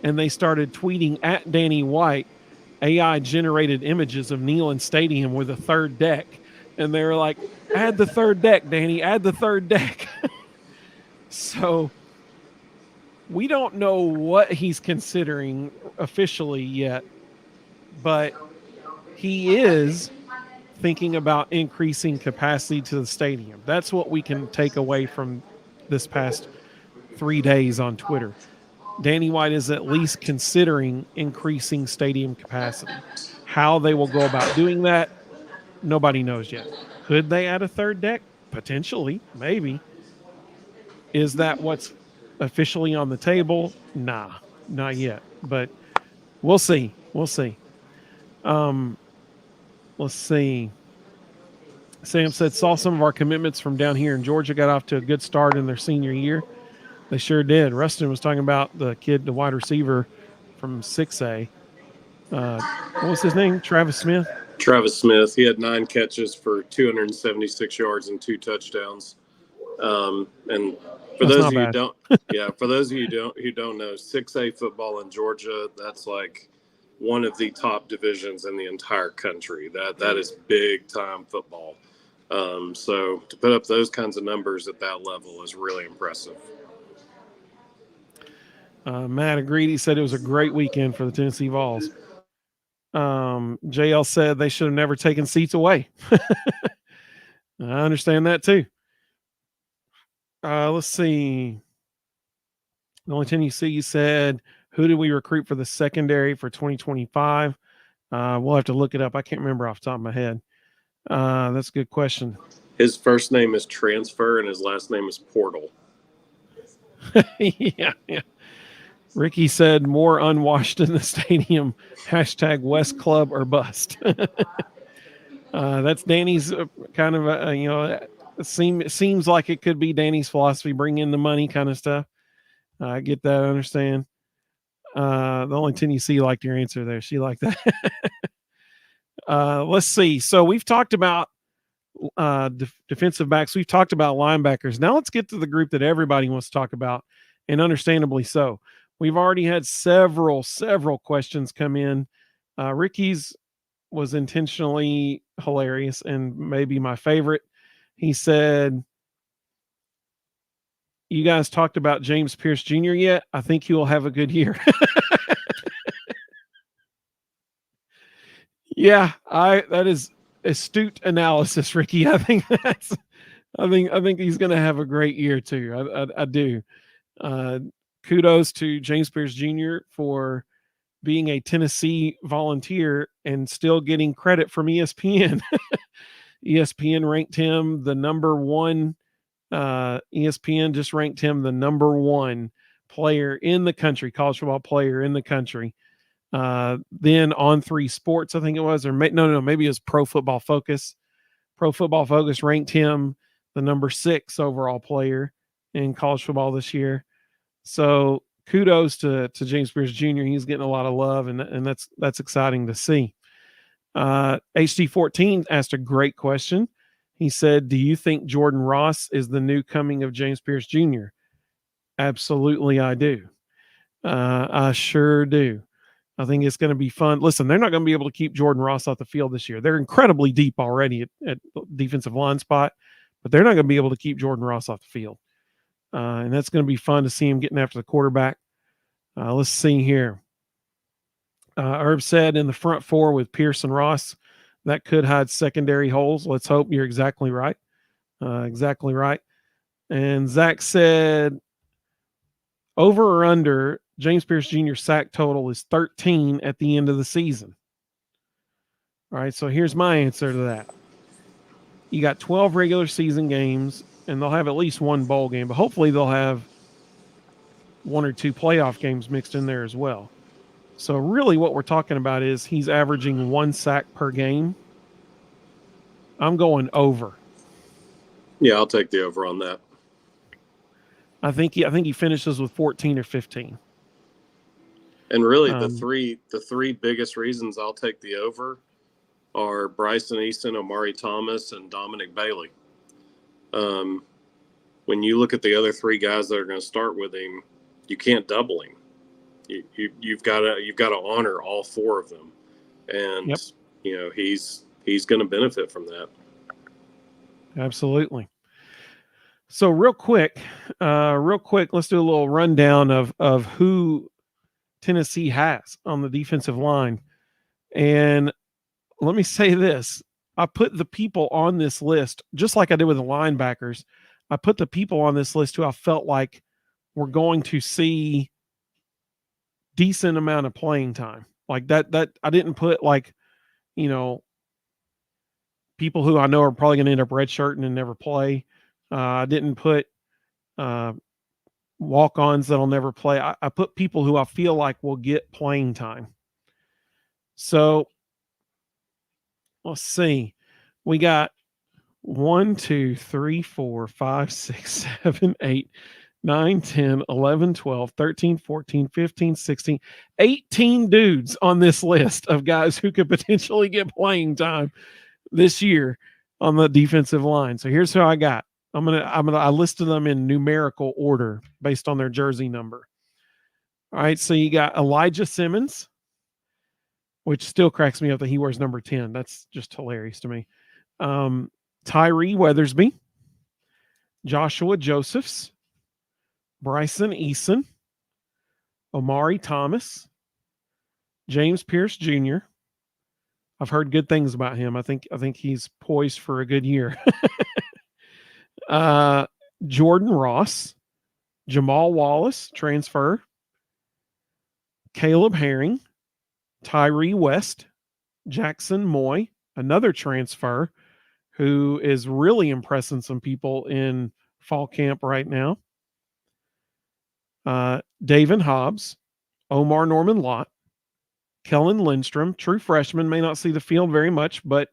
S1: and they started tweeting at Danny White AI generated images of Neyland Stadium with a third deck. And they were like, add the third deck, Danny, add the third deck. So we don't know what he's considering officially yet, but he is thinking about increasing capacity to the stadium. That's what we can take away from this past 3 days on Twitter. Danny White is at least considering increasing stadium capacity. How they will go about doing that, nobody knows yet. Could they add a third deck? Potentially, maybe. Is that what's officially on the table? Nah, not yet. But we'll see. We'll see. Let's see. Sam said, saw some of our commitments from down here in Georgia got off to a good start in their senior year. They sure did. Rustin was talking about the kid, the wide receiver from 6A. What was his name? Travis Smith?
S2: Travis Smith. He had 9 catches for 276 yards and 2 touchdowns. And for those of you who don't, for those of you who don't know, 6A football in Georgia, that's like one of the top divisions in the entire country. That is big time football. So to put up those kinds of numbers at that level is really impressive.
S1: Matt agreed. He said it was a great weekend for the Tennessee Vols. JL said they should have never taken seats away. I understand that too. Let's see. The only thing you see, you said, who did we recruit for the secondary for 2025? We'll have to look it up. I can't remember off the top of my head. That's a good question.
S2: His first name is Transfer and his last name is Portal.
S1: Yeah. Ricky said more unwashed in the stadium. # West Club or bust. That's Danny's kind of, seems like it could be Danny's philosophy, bring in the money kind of stuff. I get that. I understand. The only Tennessee liked your answer there. She liked that. Let's see. So we've talked about defensive backs. We've talked about linebackers. Now let's get to the group that everybody wants to talk about, and understandably so. We've already had several questions come in. Ricky's was intentionally hilarious and maybe my favorite. He said, you guys talked about James Pierce Jr. yet? I think he will have a good year. Yeah, that is astute analysis, Ricky. I think he's going to have a great year too. I do. Kudos to James Pierce Jr. for being a Tennessee volunteer and still getting credit from ESPN. ESPN ranked him the number one. ESPN just ranked him the number one player in the country, college football player in the country. Then On 3 Sports, I think it was, or maybe it was Pro Football Focus. Pro Football Focus ranked him the number 6 overall player in college football this year. So kudos to James Pierce Jr. He's getting a lot of love, and that's exciting to see. HD14 asked a great question. He said, do you think Jordan Ross is the new coming of James Pierce Jr.? Absolutely, I do. I sure do. I think it's going to be fun. Listen, they're not going to be able to keep Jordan Ross off the field this year. They're incredibly deep already at defensive line spot, but they're not going to be able to keep Jordan Ross off the field. And that's going to be fun to see him getting after the quarterback. Let's see here. Herb said in the front four with Pierce and Ross, that could hide secondary holes. Let's hope. You're exactly right. Exactly right. And Zach said, over or under, James Pierce Jr. sack total is 13 at the end of the season. All right, so here's my answer to that. You got 12 regular season games, and they'll have at least one bowl game, but hopefully they'll have one or two playoff games mixed in there as well. So really what we're talking about is he's averaging 1 sack per game. I'm going over.
S2: Yeah, I'll take the over on that.
S1: I think he finishes with 14 or 15.
S2: And really, the three biggest reasons I'll take the over are Bryson Easton, Omari Thomas, and Dominic Bailey. When you look at the other 3 guys that are going to start with him, you can't double him. You've got to honor all 4 of them, and he's going to benefit from that.
S1: Absolutely. So real quick, let's do a little rundown of who Tennessee has on the defensive line. And let me say this. I put the people on this list, just like I did with the linebackers. I put the people on this list who I felt like we're going to see decent amount of playing time. Like that I didn't put like, people who I know are probably going to end up redshirting and never play. I didn't put walk-ons that'll never play. I put people who I feel like will get playing time. So let's see. We got 1, 2, 3, 4, 5, 6, 7, 8, 9, 10, 11, 12, 13, 14, 15, 16, 18 dudes on this list of guys who could potentially get playing time this year on the defensive line. So here's who I got. I listed them in numerical order based on their jersey number. All right. So you got Elijah Simmons, which still cracks me up that he wears number 10. That's just hilarious to me. Tyree Weathersby, Joshua Josephs, Bryson Eason, Omari Thomas, James Pierce Jr. I've heard good things about him. I think he's poised for a good year. Jordan Ross, Jamal Wallace, transfer, Caleb Herring, Tyree West, Jackson Moy, another transfer who is really impressing some people in fall camp right now. David Hobbs, Omar Norman Lott, Kellen Lindstrom, true freshman, may not see the field very much, but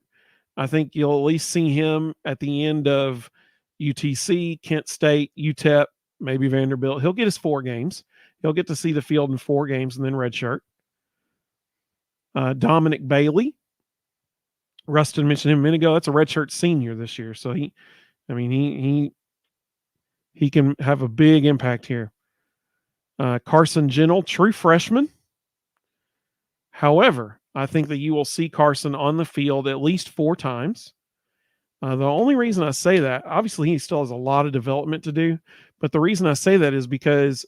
S1: I think you'll at least see him at the end of UTC, Kent State, UTEP, maybe Vanderbilt. He'll get his 4 games. He'll get to see the field in 4 games and then redshirt. Dominic Bailey. Rustin mentioned him a minute ago. That's a redshirt senior this year. So he can have a big impact here. Carson Gentle, true freshman. However, I think that you will see Carson on the field at least 4 times. The only reason I say that, obviously he still has a lot of development to do, but the reason I say that is because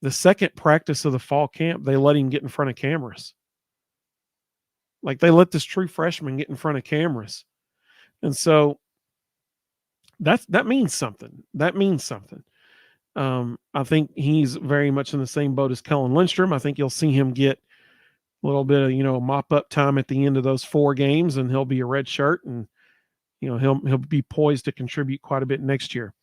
S1: the second practice of the fall camp, they let him get in front of cameras. Like they let this true freshman get in front of cameras. And so that means something. That means something. I think he's very much in the same boat as Kellen Lindstrom. I think you'll see him get a little bit of, mop up time at the end of those 4 games, and he'll be a red shirt, and he'll be poised to contribute quite a bit next year.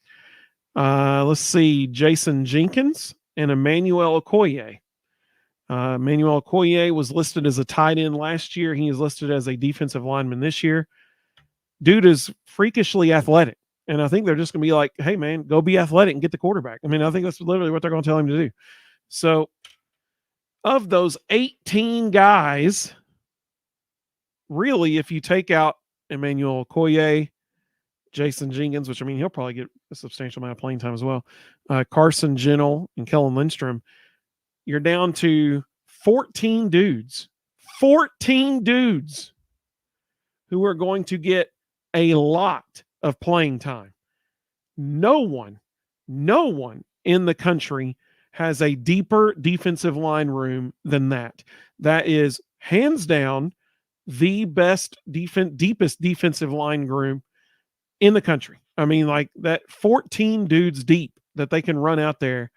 S1: Let's see, Jason Jenkins and Emmanuel Okoye. Emmanuel Okoye was listed as a tight end last year. He is listed as a defensive lineman this year. Dude is freakishly athletic. And I think they're just going to be like, hey, man, go be athletic and get the quarterback. I mean, I think that's literally what they're going to tell him to do. So of those 18 guys, really, if you take out Emmanuel Okoye, Jason Jenkins, which, I mean, he'll probably get a substantial amount of playing time as well, Carson Gentle and Kellen Lindstrom, you're down to 14 dudes who are going to get a lot of playing time. No one in the country has a deeper defensive line room than that. That is hands down the best deepest defensive line room in the country. I mean, like that 14 dudes deep that they can run out there.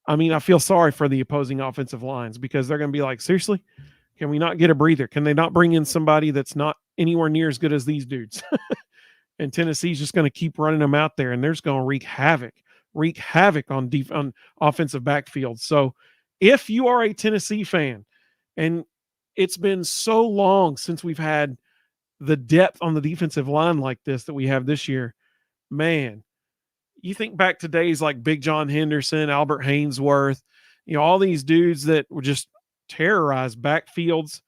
S1: I mean, I feel sorry for the opposing offensive lines because they're going to be like, seriously, can we not get a breather? Can they not bring in somebody that's not anywhere near as good as these dudes? and Tennessee's just going to keep running them out there, and they're just going to wreak havoc on offensive backfield. So if you are a Tennessee fan, and it's been so long since we've had the depth on the defensive line like this that we have this year, man, you think back to days like Big John Henderson, Albert Haynesworth, all these dudes that were just terrorized backfields.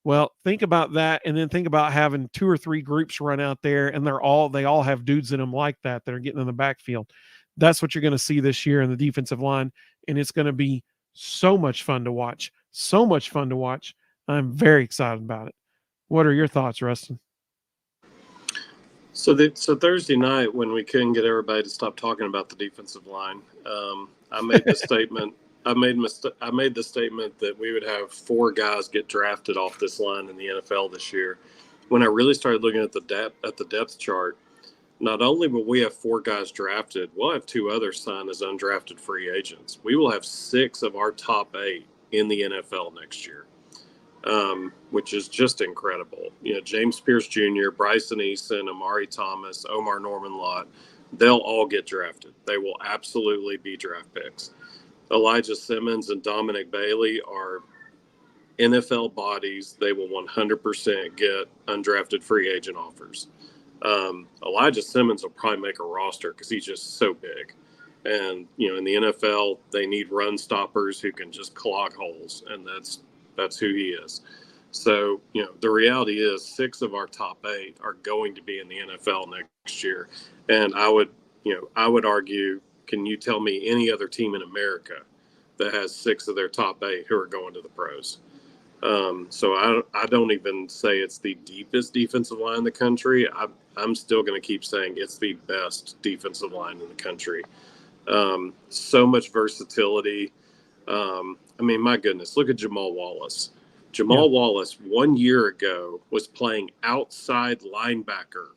S1: Well, think about that, and then think about having 2 or 3 groups run out there, and they all have dudes in them like that are getting in the backfield. That's what you're going to see this year in the defensive line, and it's going to be so much fun to watch. So much fun to watch. I'm very excited about it. What are your thoughts, Rustin?
S2: So Thursday night, when we couldn't get everybody to stop talking about the defensive line, I made the statement. I made the statement that we would have 4 guys get drafted off this line in the NFL this year. When I really started looking at the depth chart, not only will we have 4 guys drafted, we'll have 2 others signed as undrafted free agents. We will have 6 of our top 8 in the NFL next year, which is just incredible. James Pierce Jr., Bryson Eason, Amari Thomas, Omar Norman-Lott, they'll all get drafted. They will absolutely be draft picks. Elijah Simmons and Dominic Bailey are NFL bodies. They will 100% get undrafted free agent offers. Elijah Simmons will probably make a roster because he's just so big. And, in the NFL, they need run stoppers who can just clog holes, and that's who he is. So, the reality is 6 of our top 8 are going to be in the NFL next year. And I would argue, can you tell me any other team in America that has 6 of their top 8 who are going to the pros? So I don't even say it's the deepest defensive line in the country. I'm still going to keep saying it's the best defensive line in the country. So much versatility. My goodness, look at Jamal Wallace. Jamal Wallace 1 year ago was playing outside linebacker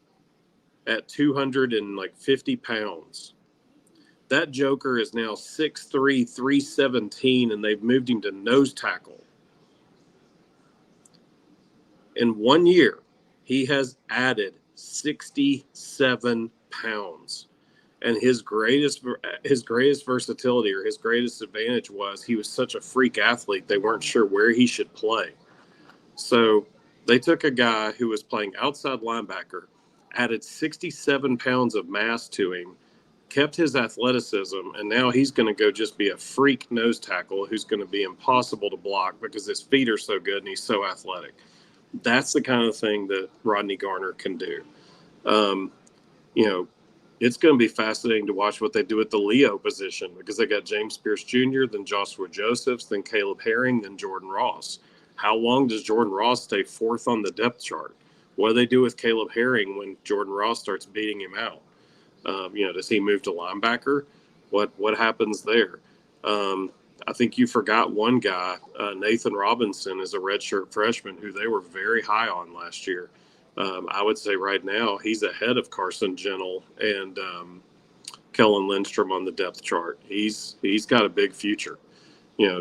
S2: at 250 pounds. That joker is now 6'3", 317, and they've moved him to nose tackle. In 1 year, he has added 67 pounds. And his greatest versatility, or his greatest advantage, was he was such a freak athlete, they weren't sure where he should play. So they took a guy who was playing outside linebacker, added 67 pounds of mass to him, kept his athleticism, and now he's going to go just be a freak nose tackle who's going to be impossible to block because his feet are so good and he's so athletic. That's the kind of thing that Rodney Garner can do. It's going to be fascinating to watch what they do at the Leo position, because they got James Pierce Jr., then Joshua Josephs, then Caleb Herring, then Jordan Ross. How long does Jordan Ross stay 4th on the depth chart? What do they do with Caleb Herring when Jordan Ross starts beating him out? Does he move to linebacker? What happens there? I think you forgot one guy. Nathan Robinson is a redshirt freshman who they were very high on last year. I would say right now he's ahead of Carson Gentle and Kellen Lindstrom on the depth chart. He's got a big future.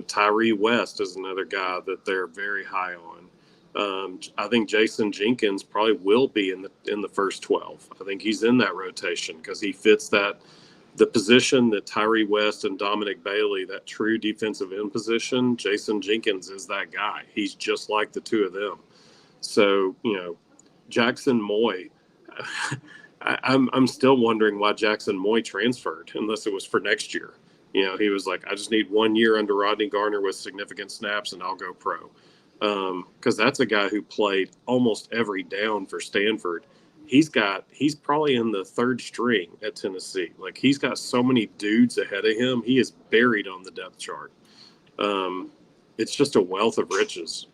S2: Tyree West is another guy that they're very high on. I think Jason Jenkins probably will be in the first 12. I think he's in that rotation because he fits the position that Tyree West and Dominic Bailey, that true defensive end position. Jason Jenkins is that guy. He's just like the 2 of them. So, Jackson Moy, I'm still wondering why Jackson Moy transferred, unless it was for next year. He was like, I just need 1 year under Rodney Garner with significant snaps and I'll go pro. Because that's a guy who played almost every down for Stanford. He's probably in the 3rd string at Tennessee. Like, he's got so many dudes ahead of him. He is buried on the depth chart. It's just a wealth of riches.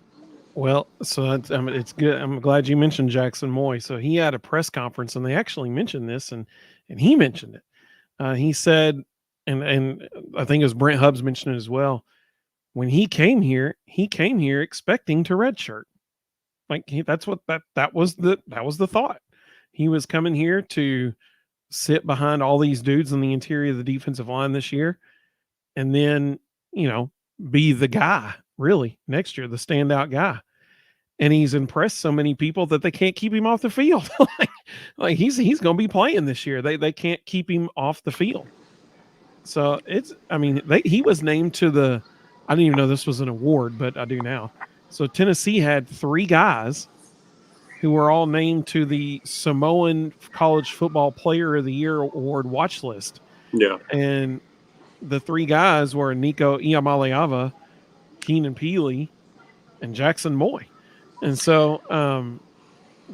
S1: Well, so it's good. I'm glad you mentioned Jackson Moy. So he had a press conference, and they actually mentioned this, and he mentioned it. He said, and I think it was Brent Hubbs mentioned it as well. When he came here expecting to redshirt. Like, that was the thought. He was coming here to sit behind all these dudes in the interior of the defensive line this year, and then be the guy really next year, the standout guy. and he's impressed so many people that they can't keep him off the field. like he's going to be playing this year. They can't keep him off the field. So he was named to the, I didn't even know this was an award, but I do now. So Tennessee had 3 guys who were all named to the Samoan College Football Player of the Year award watch list.
S2: Yeah.
S1: And the 3 guys were Nico Iamaleava, Keenan Peely, and Jackson Moy. And so,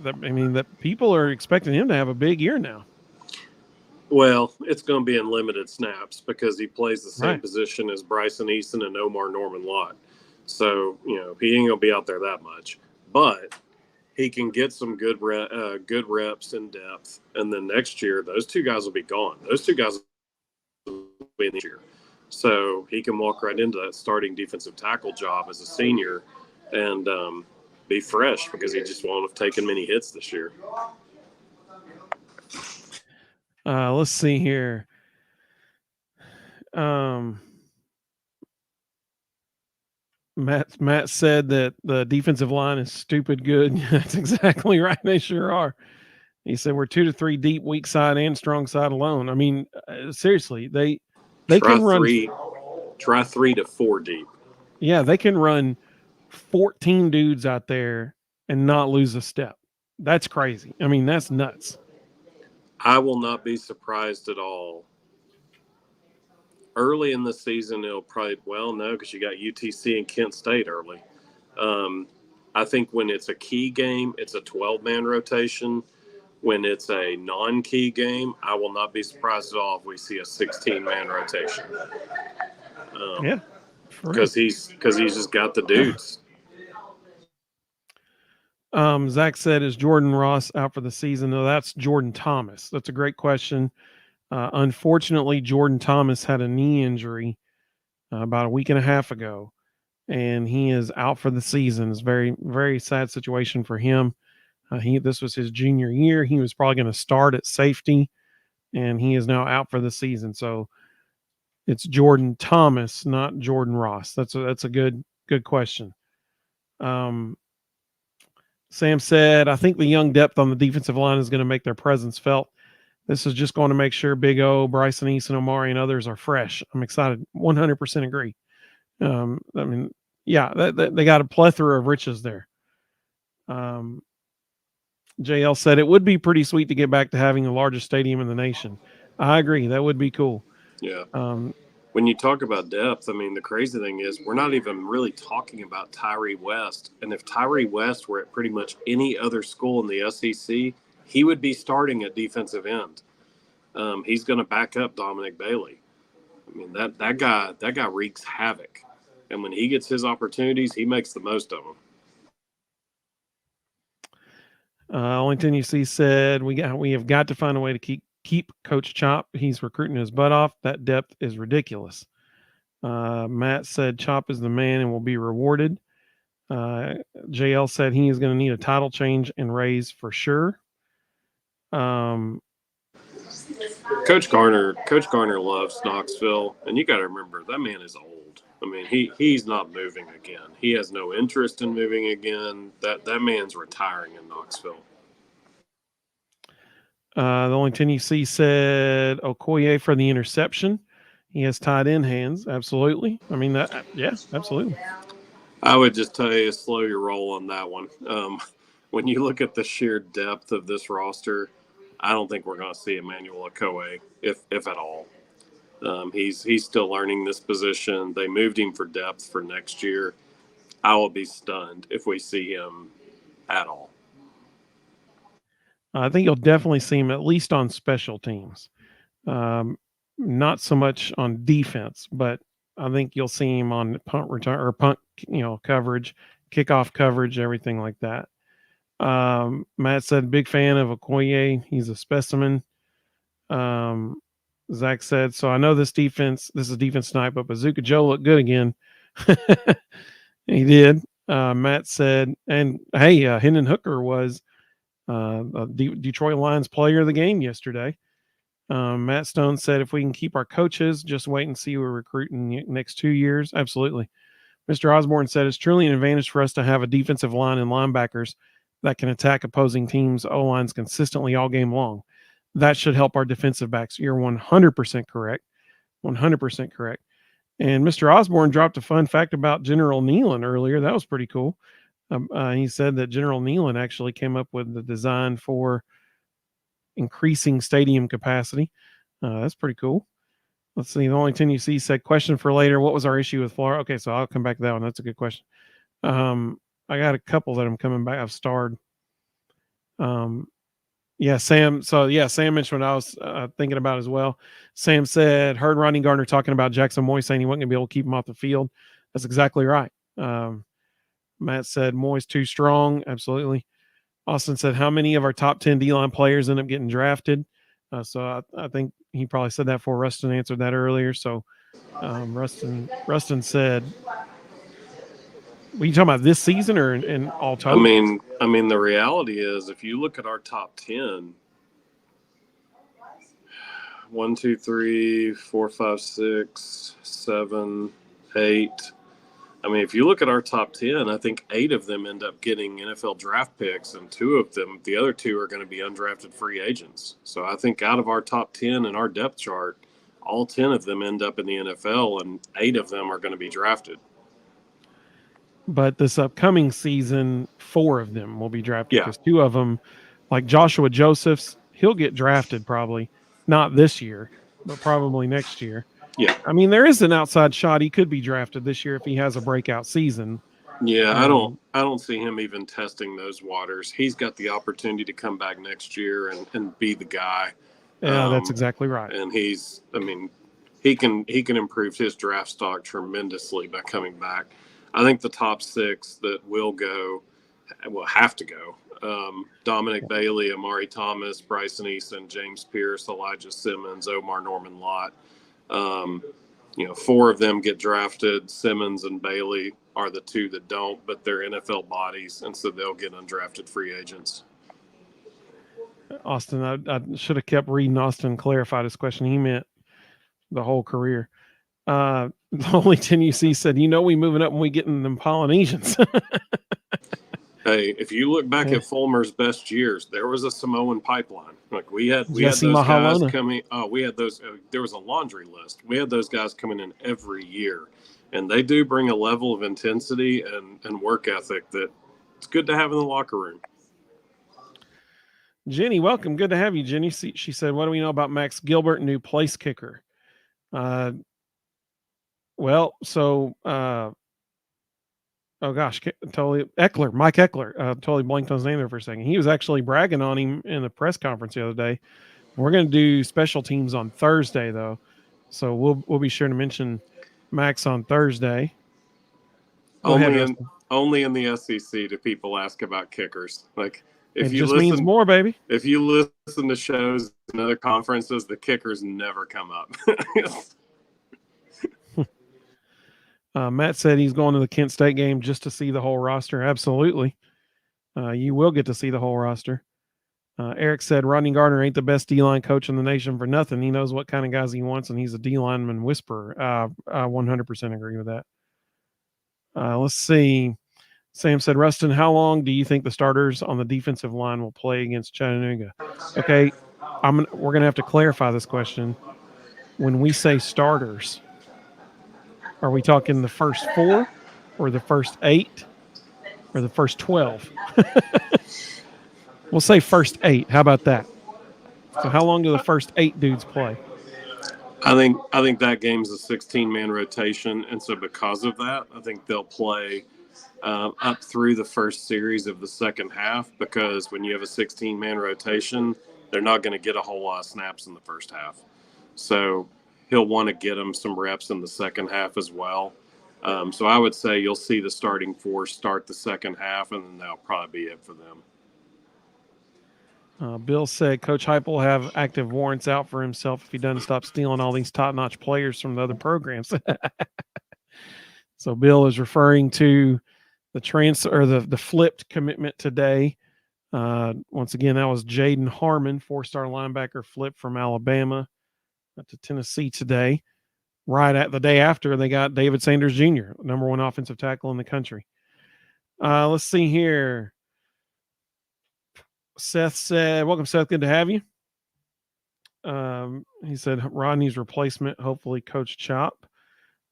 S1: that people are expecting him to have a big year now.
S2: Well, it's going to be in limited snaps because he plays the same
S1: Right.
S2: position as Bryson Eason and Omar Norman Lott. So, he ain't going to be out there that much. But he can get some good reps in depth. And then next year, those 2 guys will be gone. Those 2 guys will be in this year. So he can walk right into that starting defensive tackle job as a senior and be fresh because he just won't have taken many hits this year.
S1: Let's see here. Matt said that the defensive line is stupid good. That's exactly right. They sure are. He said we're 2 to 3 deep, weak side and strong side alone. I mean, seriously, they can run
S2: 3 to 4 deep.
S1: Yeah, they can run 14 dudes out there and not lose a step. That's crazy. I mean, that's nuts.
S2: I will not be surprised at all. Early in the season, it'll probably, no, because you got UTC and Kent State early. I think when it's a key game, it's a 12-man rotation. When it's a non-key game, I will not be surprised at all if we see a 16-man rotation.
S1: Yeah,
S2: because he's just got the dudes.
S1: Zach said, "Is Jordan Ross out for the season?" No, that's Jordan Thomas. That's a great question. Unfortunately, Jordan Thomas had a knee injury about a week and a half ago, and he is out for the season. It's a very, very sad situation for him. This was his junior year. He was probably going to start at safety, and he is now out for the season. So it's Jordan Thomas, not Jordan Ross. That's a good question. Sam said, "I think the young depth on the defensive line is going to make their presence felt. This is just going to make sure Big O, Bryson Eason, Omari, and others are fresh." I'm excited. 100% agree. They got a plethora of riches there. JL said, "It would be pretty sweet to get back to having the largest stadium in the nation." I agree. That would be cool.
S2: Yeah. When you talk about depth, the crazy thing is we're not even really talking about Tyree West. And if Tyree West were at pretty much any other school in the SEC, he would be starting at defensive end. He's going to back up Dominic Bailey. That guy wreaks havoc. And when he gets his opportunities, he makes the most of them.
S1: Onlyton UC said, we have got to find a way to keep Coach Chop. He's recruiting his butt off. That depth is ridiculous. Matt said Chop is the man and will be rewarded. JL said he is going to need a title change and raise for sure.
S2: Coach Garner loves Knoxville, and you got to remember that man is old. He's not moving again. He has no interest in moving again. That man's retiring in Knoxville.
S1: The only 10 you see said Okoye for the interception. He has tight end hands. Absolutely. Absolutely.
S2: I would just tell you, slow your roll on that one. When you look at the sheer depth of this roster, I don't think we're going to see Emmanuel Okoye, if at all. He's still learning this position. They moved him for depth for next year. I will be stunned if we see him at all.
S1: I think you'll definitely see him at least on special teams. Not so much on defense, but I think you'll see him on punt return or punt, coverage, kickoff coverage, everything like that. Matt said, big fan of Okoye. He's a specimen. Zach said, so I know this is defense night, but Bazooka Joe looked good again. He did. Matt said, and hey, Hendon Hooker was Detroit Lions player of the game yesterday. Matt Stone said, if we can keep our coaches, just wait and see we're recruiting next 2 years. Absolutely. Mr. Osborne said it's truly an advantage for us to have a defensive line and linebackers that can attack opposing teams' O-lines consistently all game long. That should help our defensive backs. You're 100% correct. 100% correct. And Mr. Osborne dropped a fun fact about General Nealon earlier. That was pretty cool. He said that General Nealon actually came up with the design for increasing stadium capacity. That's pretty cool. Let's see. The only 10 you see said, question for later. What was our issue with Florida? Okay, so I'll come back to that one. That's a good question. I got a couple that I'm coming back. I've starred. Yeah, Sam. So, yeah, Sam mentioned what I was thinking about as well. Sam said, heard Rodney Gardner talking about Jackson Moy saying he wasn't going to be able to keep him off the field. That's exactly right. Matt said, Moy's too strong. Absolutely. Austin said, how many of our top 10 D-line players end up getting drafted? So I think he probably said that before Rustin answered that earlier. So Rustin said, were you talking about this season or in all total?
S2: I mean, the reality is, if you look at our top 10, 1, 2, 3, 4, 5, 6, 7, 8. I mean, if you look at our top 10, I think 8 of them end up getting NFL draft picks, and 2 of them, the other 2 are going to be undrafted free agents. So I think out of our top 10 in our depth chart, all 10 of them end up in the NFL, and 8 of them are going to be drafted.
S1: But this upcoming season, 4 of them will be drafted because 2 of them, like Joshua Josephs, he'll get drafted probably not this year, but probably next year.
S2: Yeah.
S1: I mean, there is an outside shot he could be drafted this year if he has a breakout season.
S2: Yeah, I don't see him even testing those waters. He's got the opportunity to come back next year and be the guy.
S1: Yeah, that's exactly right.
S2: And he can improve his draft stock tremendously by coming back. I think the top 6 that will have to go. Dominic Bailey, Amari Thomas, Bryson Eason, James Pierce, Elijah Simmons, Omar Norman Lott. 4 of them get drafted. Simmons and Bailey are the 2 that don't, but they're NFL bodies, and so they'll get undrafted free agents.
S1: Austin, I should have kept reading. Austin clarified his question. He meant the whole career. The only 10 you see said, we moving up when we get in them Polynesians.
S2: Hey, if you look back at Fulmer's best years, there was a Samoan pipeline. Like we had those guys coming. We had those. There was a laundry list. We had those guys coming in every year, and they do bring a level of intensity and work ethic that it's good to have in the locker room.
S1: Jenny, welcome. Good to have you, Jenny. She said, "What do we know about Max Gilbert, new place kicker?" Oh gosh, totally. Mike Eckler, totally blanked on his name there for a second. He was actually bragging on him in the press conference the other day. We're going to do special teams on Thursday, though, so we'll be sure to mention Max on Thursday.
S2: Only in the SEC do people ask about kickers. Like
S1: if you listen, means more, baby.
S2: If you listen to shows in other conferences, the kickers never come up.
S1: Matt said he's going to the Kent State game just to see the whole roster. Absolutely. You will get to see the whole roster. Eric said Rodney Gardner ain't the best D-line coach in the nation for nothing. He knows what kind of guys he wants, and he's a D-lineman whisperer. I 100% agree with that. Let's see. Sam said, Rustin, how long do you think the starters on the defensive line will play against Chattanooga? Okay, we're going to have to clarify this question. When we say starters, are we talking the first 4 or the first 8 or the first 12? We'll say first 8. How about that? So how long do the first 8 dudes play?
S2: I think that game's a 16-man rotation, and so because of that, I think they'll play up through the first series of the second half, because when you have a 16-man rotation, they're not going to get a whole lot of snaps in the first half. So he'll want to get them some reps in the second half as well. So I would say you'll see the starting 4 start the second half, and then that'll probably be it for them.
S1: Bill said Coach Heupel will have active warrants out for himself if he doesn't stop stealing all these top-notch players from the other programs. So Bill is referring to the transfer, or the flipped commitment today. Once again, that was Jaden Harmon, 4-star linebacker, flipped from Alabama to Tennessee today. right at the day after they got David Sanders Jr., number 1 offensive tackle in the country. Let's see here. Seth said, welcome, Seth. Good to have you. He said Rodney's replacement, hopefully Coach Chop.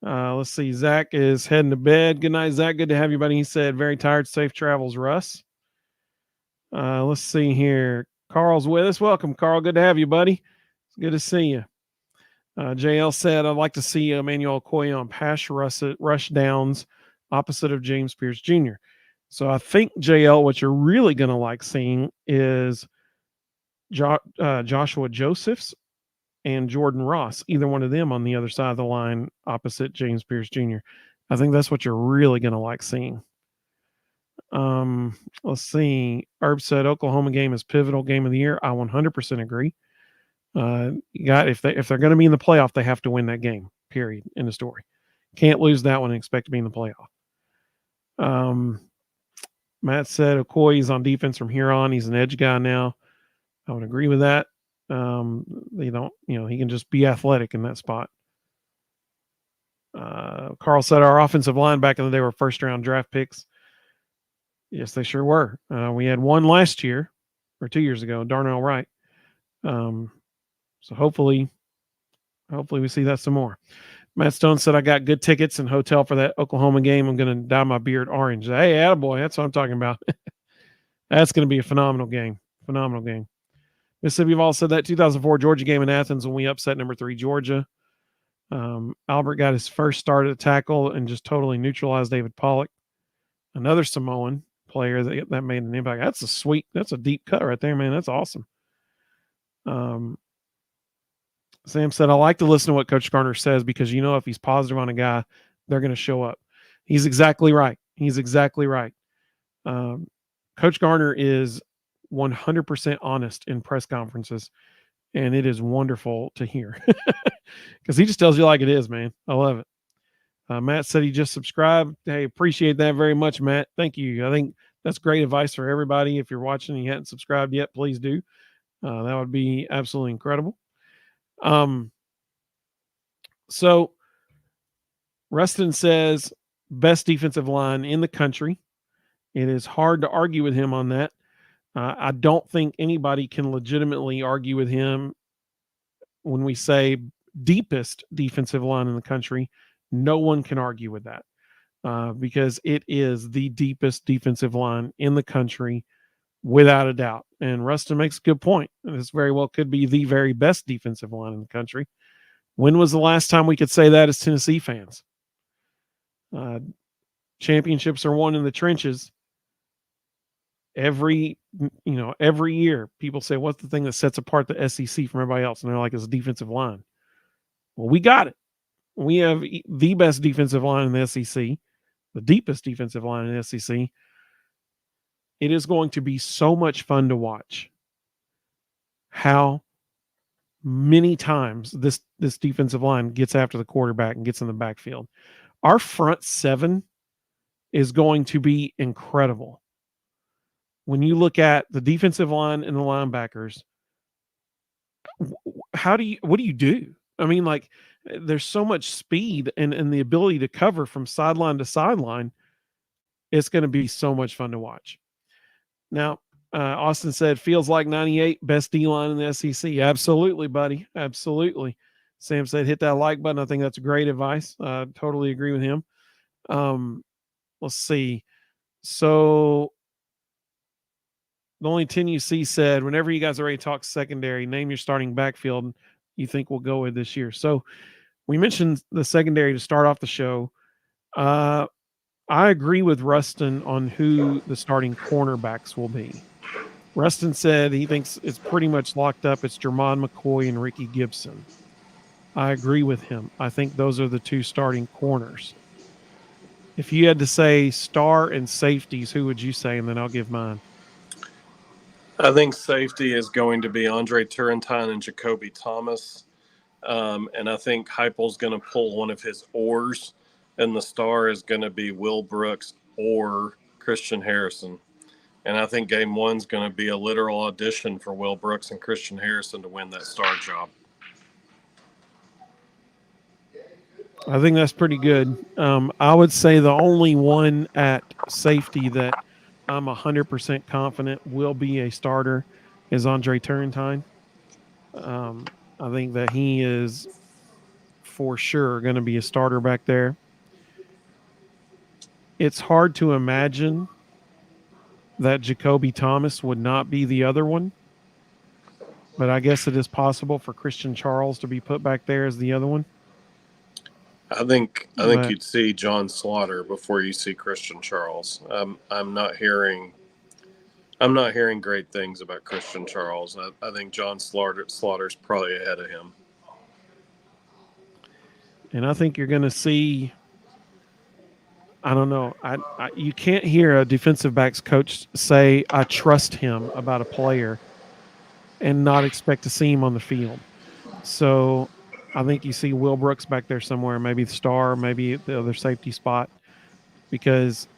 S1: Let's see. Zach is heading to bed. Good night, Zach. Good to have you, buddy. He said, very tired. Safe travels, Russ. Let's see here. Carl's with us. Welcome, Carl. Good to have you, buddy. It's good to see you. JL said, I'd like to see Emmanuel Okoye on pass rush downs opposite of James Pierce Jr. So I think, JL, what you're really going to like seeing is Joshua Josephs and Jordan Ross, either one of them on the other side of the line opposite James Pierce Jr. I think that's what you're really going to like seeing. Let's see. Herb said Oklahoma game is pivotal game of the year. I 100% agree. If they're going to be in the playoff, they have to win that game. Period. End of story. Can't lose that one and expect to be in the playoff. Matt said Okoye's on defense from here on. He's an edge guy now. I would agree with that. He can just be athletic in that spot. Carl said our offensive line back in the day were first-round draft picks. Yes, they sure were. We had one last year or 2 years ago, Darnell Wright. So hopefully we see that some more. Matt Stone said, I got good tickets and hotel for that Oklahoma game. I'm going to dye my beard orange. Hey, attaboy. That's what I'm talking about. That's going to be a phenomenal game. Phenomenal game. Mississippi Vol said that 2004 Georgia game in Athens when we upset number 3 Georgia. Albert got his first start at tackle and just totally neutralized David Pollock. Another Samoan player that made an impact. That's a deep cut right there, man. That's awesome. Sam said, I like to listen to what Coach Garner says because if he's positive on a guy, they're going to show up. He's exactly right. Coach Garner is 100% honest in press conferences, and it is wonderful to hear because he just tells you like it is, man. I love it. Matt said he just subscribed. Hey, appreciate that very much, Matt. Thank you. I think that's great advice for everybody. If you're watching and you hadn't subscribed yet, please do. That would be absolutely incredible. So Rustin says best defensive line in the country. It is hard to argue with him on that. I don't think anybody can legitimately argue with him when we say deepest defensive line in the country. No one can argue with that because it is the deepest defensive line in the country without a doubt. And Rustin makes a good point. This very well could be the very best defensive line in the country. When was the last time we could say that as Tennessee fans? Championships are won in the trenches. Every year people say, what's the thing that sets apart the SEC from everybody else? And they're like, it's a defensive line. Well, we got it. We have the best defensive line in the SEC, the deepest defensive line in the SEC. It is going to be so much fun to watch how many times this defensive line gets after the quarterback and gets in the backfield. Our front seven is going to be incredible. When you look at the defensive line and the linebackers, what do you do? I mean, like, there's so much speed and the ability to cover from sideline to sideline. It's going to be so much fun to watch. Now, Austin said, feels like 98, best D-line in the SEC. Absolutely, buddy. Absolutely. Sam said, hit that like button. I think that's great advice. Totally agree with him. Let's see. So the only 10 you see said, whenever you guys are ready to talk secondary, name your starting backfield you think we'll go with this year. So we mentioned the secondary to start off the show. I agree with Rustin on who the starting cornerbacks will be. Rustin said he thinks it's pretty much locked up. It's Jermon McCoy and Ricky Gibson. I agree with him. I think those are the two starting corners. If you had to say star and safeties, who would you say? And then I'll give mine.
S2: I think safety is going to be Andre Turrentine and Jacoby Thomas. And I think Heupel's going to pull one of his oars, and the star is going to be Will Brooks or Christian Harrison. And I think game one's going to be a literal audition for Will Brooks and Christian Harrison to win that star job.
S1: I think that's pretty good. I would say the only one at safety that I'm 100% confident will be a starter is Andre Turrentine. I think that he is for sure going to be a starter back there. It's hard to imagine that Jacoby Thomas would not be the other one, but I guess it is possible for Christian Charles to be put back there as the other one.
S2: I think you'd see John Slaughter before you see Christian Charles. I'm not hearing great things about Christian Charles. I think John Slaughter's probably ahead of him.
S1: And I think you're going to see. I don't know. You can't hear a defensive backs coach say, "I trust him" about a player, and not expect to see him on the field. So I think you see Will Brooks back there somewhere, maybe the star, maybe the other safety spot, because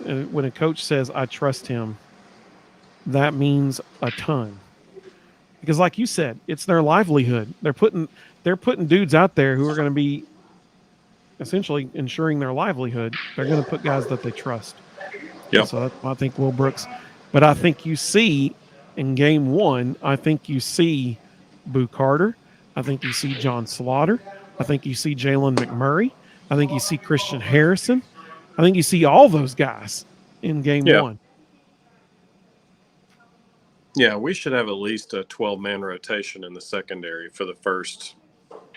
S1: when a coach says, "I trust him," that means a ton. Because, like you said, it's their livelihood. They're putting dudes out there who are going to be essentially ensuring their livelihood. They're going to put guys that they trust.
S2: Yeah.
S1: So that's why I think Will Brooks. But I think you see in game one, I think you see Boo Carter. I think you see John Slaughter. I think you see Jalen McMurray. I think you see Christian Harrison. I think you see all those guys in game one.
S2: Yeah, we should have at least a 12-man rotation in the secondary for the first.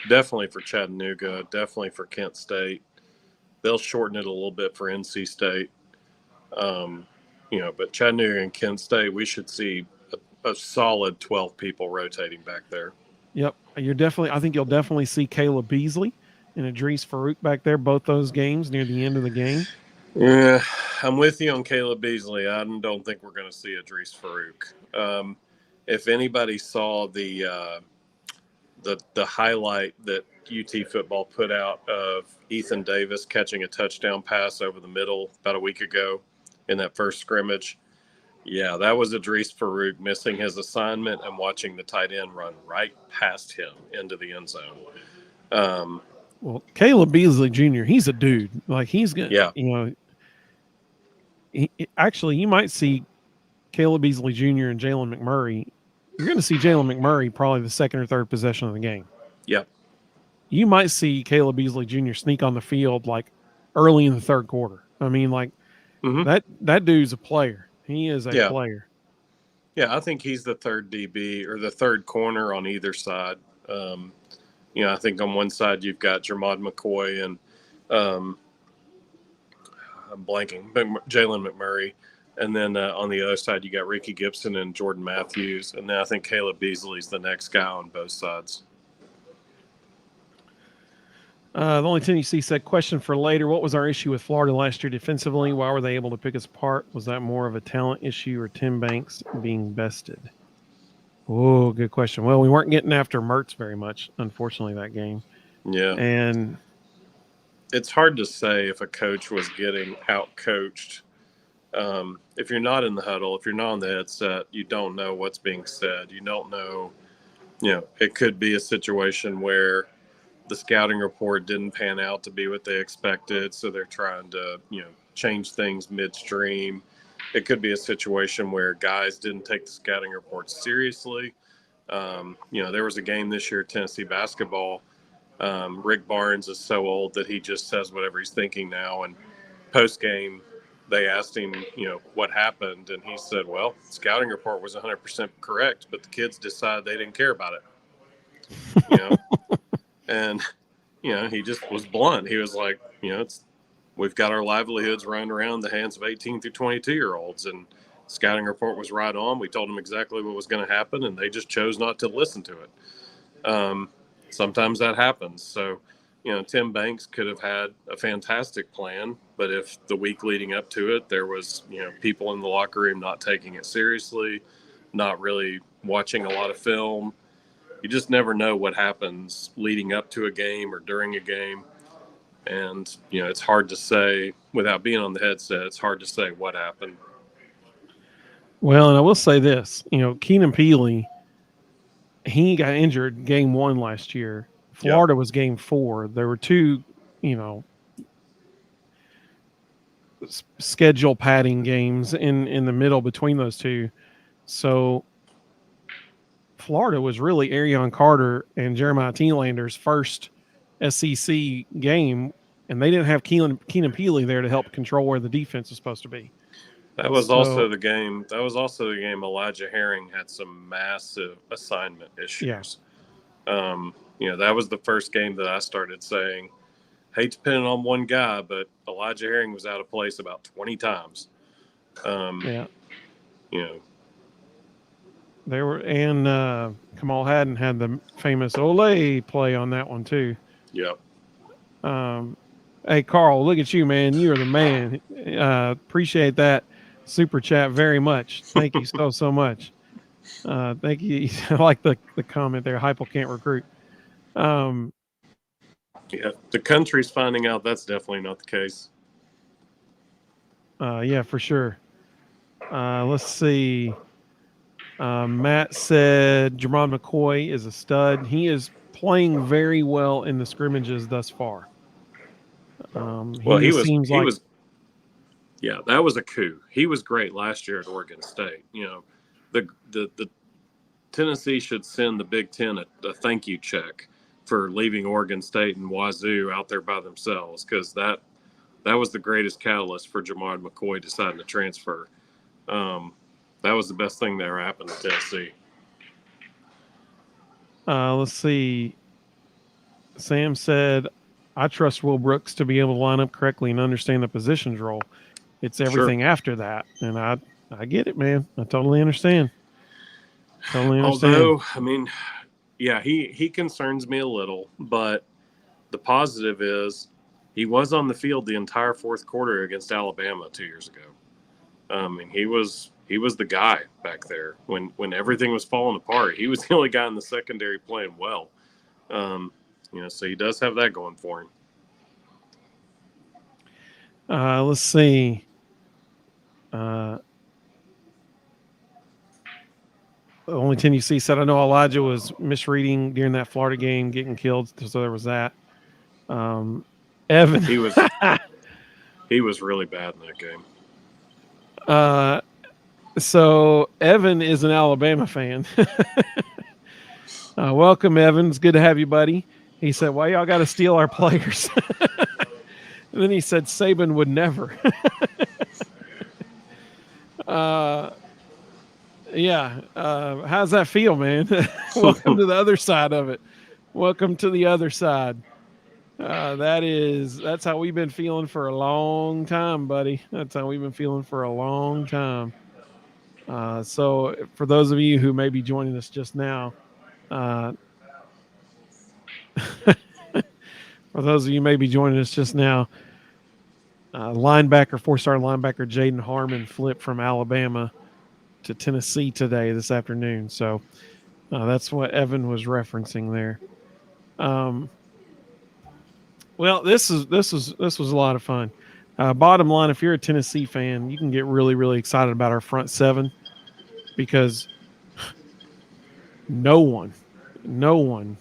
S2: Definitely for Chattanooga. Definitely for Kent State. They'll shorten it a little bit for NC State. But Chattanooga and Kent State, we should see a solid 12 people rotating back there.
S1: Yep, I think you'll definitely see Caleb Beasley and Idris Farouk back there, both those games near the end of the game.
S2: Yeah, I'm with you on Caleb Beasley. I don't think we're going to see Idris Farouk. If anybody saw the highlight that UT football put out of Ethan Davis catching a touchdown pass over the middle about a week ago in that first scrimmage, yeah, that was Idris Farouk missing his assignment and watching the tight end run right past him into the end zone.
S1: Well, Caleb Beasley Jr., he's a dude. Like, he's going to, actually, you might see Caleb Beasley Jr. and Jalen McMurray. You're going to see Jalen McMurray probably the second or third possession of the game.
S2: Yep.
S1: You might see Caleb Beasley Jr. sneak on the field like early in the third quarter. I mean, like, that dude's a player. He is a player.
S2: Yeah, I think he's the third DB or the third corner on either side. I think on one side you've got Jermod McCoy and I'm blanking, Jalen McMurray. And then on the other side, you got Ricky Gibson and Jordan Matthews. And then I think Caleb Beasley's the next guy on both sides.
S1: The only thing you see said, question for later, what was our issue with Florida last year defensively? Why were they able to pick us apart? Was that more of a talent issue or Tim Banks being bested? Oh, good question. Well, we weren't getting after Mertz very much, unfortunately, that game.
S2: Yeah.
S1: And
S2: it's hard to say if a coach was getting out-coached. If you're not in the huddle, if you're not on the headset, you don't know what's being said. You don't know, it could be a situation where the scouting report didn't pan out to be what they expected, so they're trying to, change things midstream. It could be a situation where guys didn't take the scouting report seriously. There was a game this year, Tennessee basketball. Rick Barnes is so old that he just says whatever he's thinking now. And post-game, they asked him, what happened. And he said, well, the scouting report was 100% correct, but the kids decided they didn't care about it. And, he just was blunt. He was like, we've got our livelihoods running around the hands of 18 through 22-year-olds. And scouting report was right on. We told them exactly what was going to happen, and they just chose not to listen to it. Sometimes that happens. So, Tim Banks could have had a fantastic plan, but if the week leading up to it, there was, people in the locker room not taking it seriously, not really watching a lot of film, you just never know what happens leading up to a game or during a game. And, it's hard to say without being on the headset. It's hard to say what happened.
S1: Well, and I will say this, Keenan Peely, he got injured game one last year Florida was game 4. There were two, schedule padding games in the middle between those two. So Florida was really Arion Carter and Jeremiah Tielander's first SEC game, and they didn't have Keenan Peely there to help control where the defense was supposed to be.
S2: That was also the game. That was also the game Elijah Herring had some massive assignment issues. Yeah. That was the first game that I started saying, hate to pin it on one guy, but Elijah Herring was out of place about 20 times.
S1: They were, and Kamal Haddon had the famous Ole play on that one too.
S2: Yep.
S1: Hey, Carl, look at you, man. You are the man. Appreciate that super chat very much. Thank you so much. Thank you. I like the comment there. Heupel can't recruit.
S2: Yeah, the country's finding out that's definitely not the case.
S1: Yeah, for sure. Let's see. Matt said Jermon McCoy is a stud. He is playing very well in the scrimmages thus far.
S2: That was a coup. He was great last year at Oregon State. The Tennessee should send the Big Ten a thank you check for leaving Oregon State and Wazoo out there by themselves, because that was the greatest catalyst for Jermon McCoy deciding to transfer. That was the best thing that ever happened to Tennessee.
S1: Let's see. Sam said, I trust Will Brooks to be able to line up correctly and understand the positions role. It's everything after that. And I get it, man. I totally understand.
S2: Although, he concerns me a little, but the positive is he was on the field the entire fourth quarter against Alabama 2 years ago. He was the guy back there when everything was falling apart. He was the only guy in the secondary playing well. So he does have that going for him.
S1: Let's see. Only 10 you see said, I know Elijah was misreading during that Florida game, getting killed. So there was that. Evan.
S2: He was really bad in that game.
S1: So Evan is an Alabama fan. Welcome, Evan. It's good to have you, buddy. He said, why y'all got to steal our players? And then he said, Saban would never. How's that feel, man? Welcome to the other side of it. Welcome to the other side. That's how we've been feeling for a long time, buddy. That's how we've been feeling for a long time. So for those of you who may be joining us just now, linebacker, 4-star linebacker Jaden Harmon flipped from Alabama to Tennessee this afternoon. So that's what Evan was referencing there. Well, this was a lot of fun. Bottom line, if you're a Tennessee fan, you can get really, really excited about our front seven, because no one will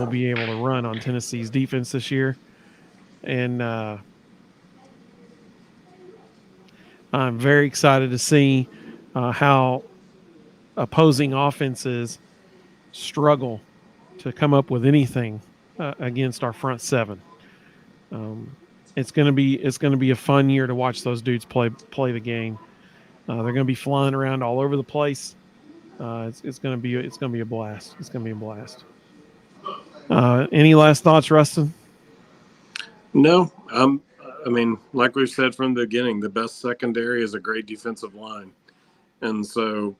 S1: be able to run on Tennessee's defense this year. And I'm very excited to see how opposing offenses struggle to come up with anything against our front seven. It's going to be a fun year to watch those dudes play the game. They're going to be flying around all over the place. It's going to be a blast. It's going to be a blast. Any last thoughts, Rustin?
S2: No. Like we've said from the beginning, the best secondary is a great defensive line. And so,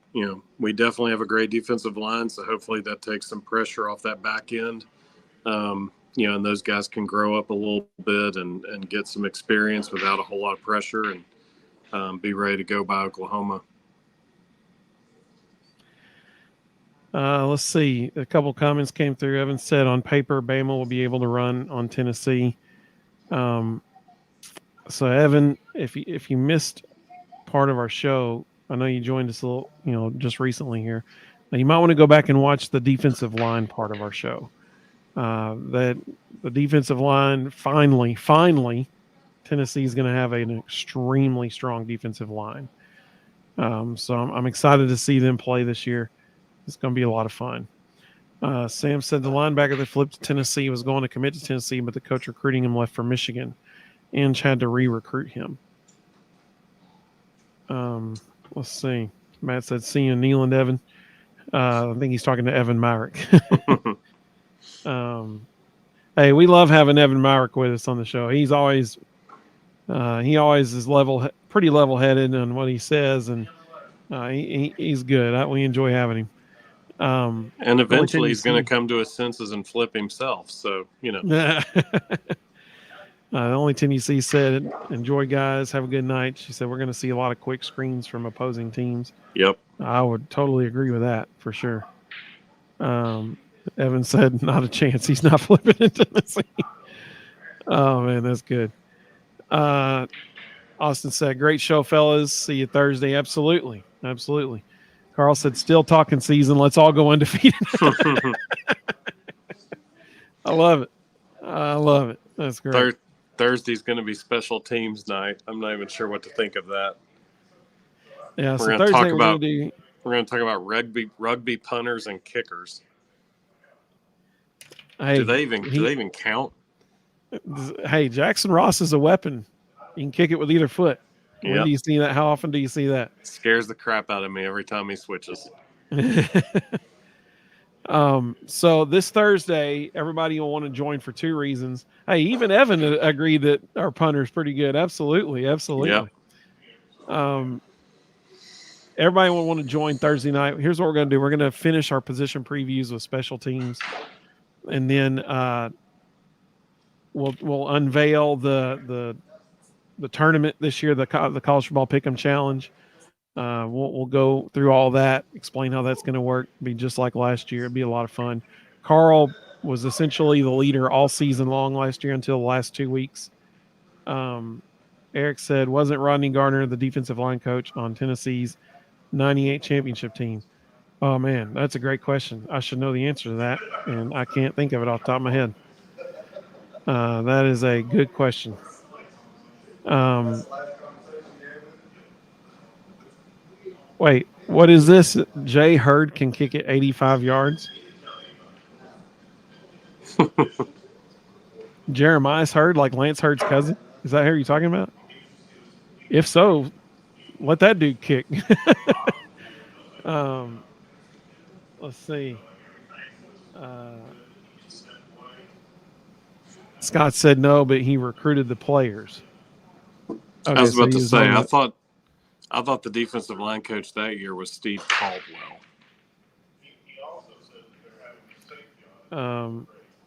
S2: we definitely have a great defensive line. So hopefully that takes some pressure off that back end. And those guys can grow up a little bit and get some experience without a whole lot of pressure, and be ready to go by Oklahoma.
S1: Let's see. A couple comments came through. Evan said, on paper, Bama will be able to run on Tennessee. So Evan, if you missed part of our show, I know you joined us a little, just recently here. Now, you might want to go back and watch the defensive line part of our show. That the defensive line finally, Tennessee is going to have an extremely strong defensive line. So I'm excited to see them play this year. It's going to be a lot of fun. Sam said the linebacker that flipped to Tennessee was going to commit to Tennessee, but the coach recruiting him left for Michigan. Inge had to re-recruit him. Let's see. Matt said, see you, Neil and Evan. I think he's talking to Evan Myrick. Hey, we love having Evan Myrick with us on the show. He's always he always is pretty level-headed on what he says, and he's good. We enjoy having him.
S2: And eventually he's going to come to his senses and flip himself. So,
S1: The only Tennessee said, enjoy, guys. Have a good night. She said, we're going to see a lot of quick screens from opposing teams.
S2: Yep.
S1: I would totally agree with that for sure. Evan said, not a chance. He's not flipping in Tennessee. Oh, man, that's good. Austin said, great show, fellas. See you Thursday. Absolutely. Absolutely. Carl said, still talking season. Let's all go undefeated. I love it. I love it. That's great.
S2: Thursday's going to be special teams night. I'm not even sure what to think of that.
S1: Yeah,
S2: we're
S1: so
S2: going to
S1: Thursday
S2: talk about rugby punters and kickers.
S1: Hey,
S2: do they even count?
S1: Hey, Jackson Ross is a weapon. You can kick it with either foot. When do you see that? How often do you see that?
S2: It scares the crap out of me every time he switches.
S1: So this Thursday, everybody will want to join for two reasons. Hey, even Evan agreed that our punter is pretty good. Absolutely.
S2: Yep.
S1: Everybody will want to join Thursday night. Here's what we're going to do. We're going to finish our position previews with special teams, and then we'll unveil the tournament this year, the College Football Pick'em Challenge. We'll go through all that, explain how that's going to work. Be just like last year. It'd be a lot of fun. Carl was essentially the leader all season long last year until the last 2 weeks. Eric said, wasn't Rodney Garner the defensive line coach on Tennessee's 98 championship team? Oh, man, that's a great question. I should know the answer to that, and I can't think of it off the top of my head. That is a good question. Wait, what is this? Jay Hurd can kick it 85 yards? Jeremiah's Hurd, like Lance Hurd's cousin? Is that who you're talking about? If so, let that dude kick. Let's see. Scott said no, but he recruited the players.
S2: Okay, I was about to say, I thought the defensive line coach that year was Steve Caldwell.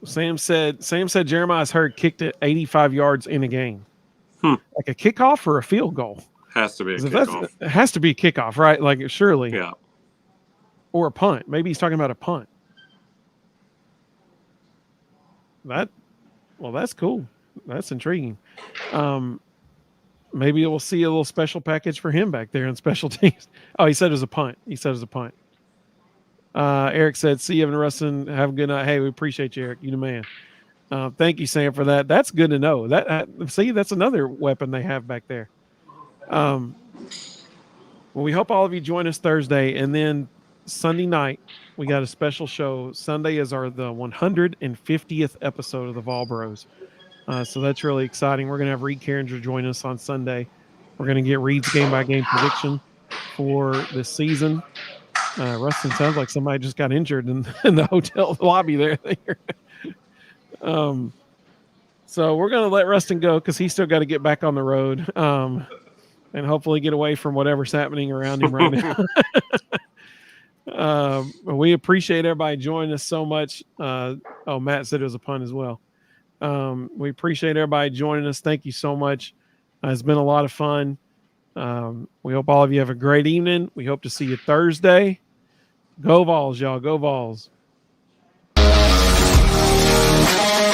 S1: Sam said Jeremiah's Hurd kicked it 85 yards in a game. Like a kickoff or a field goal?
S2: Has to be a kickoff.
S1: It has to be a kickoff, right? Like, surely.
S2: Yeah.
S1: Or a punt. Maybe he's talking about a punt. That's cool. That's intriguing. Maybe we'll see a little special package for him back there in special teams. Oh, he said it was a punt. Eric said, see you, Evan Rustin. Have a good night. Hey, we appreciate you, Eric. You the man. Thank you, Sam, for that. That's good to know. See, that's another weapon they have back there. Well, we hope all of you join us Thursday, and then Sunday night we got a special show. Sunday is the 150th episode of the Vol Bros. So that's really exciting. We're going to have Reed Carringer join us on Sunday. We're going to get Reed's game-by-game prediction for this season. Rustin, sounds like somebody just got injured in the hotel lobby there. So we're going to let Rustin go because he's still got to get back on the road and hopefully get away from whatever's happening around him right now. We appreciate everybody joining us so much. Matt said it was a pun as well. We appreciate everybody joining us. Thank you so much. It's been a lot of fun. We hope all of you have a great evening. We hope to see you Thursday. Go Vols, y'all. Go Vols.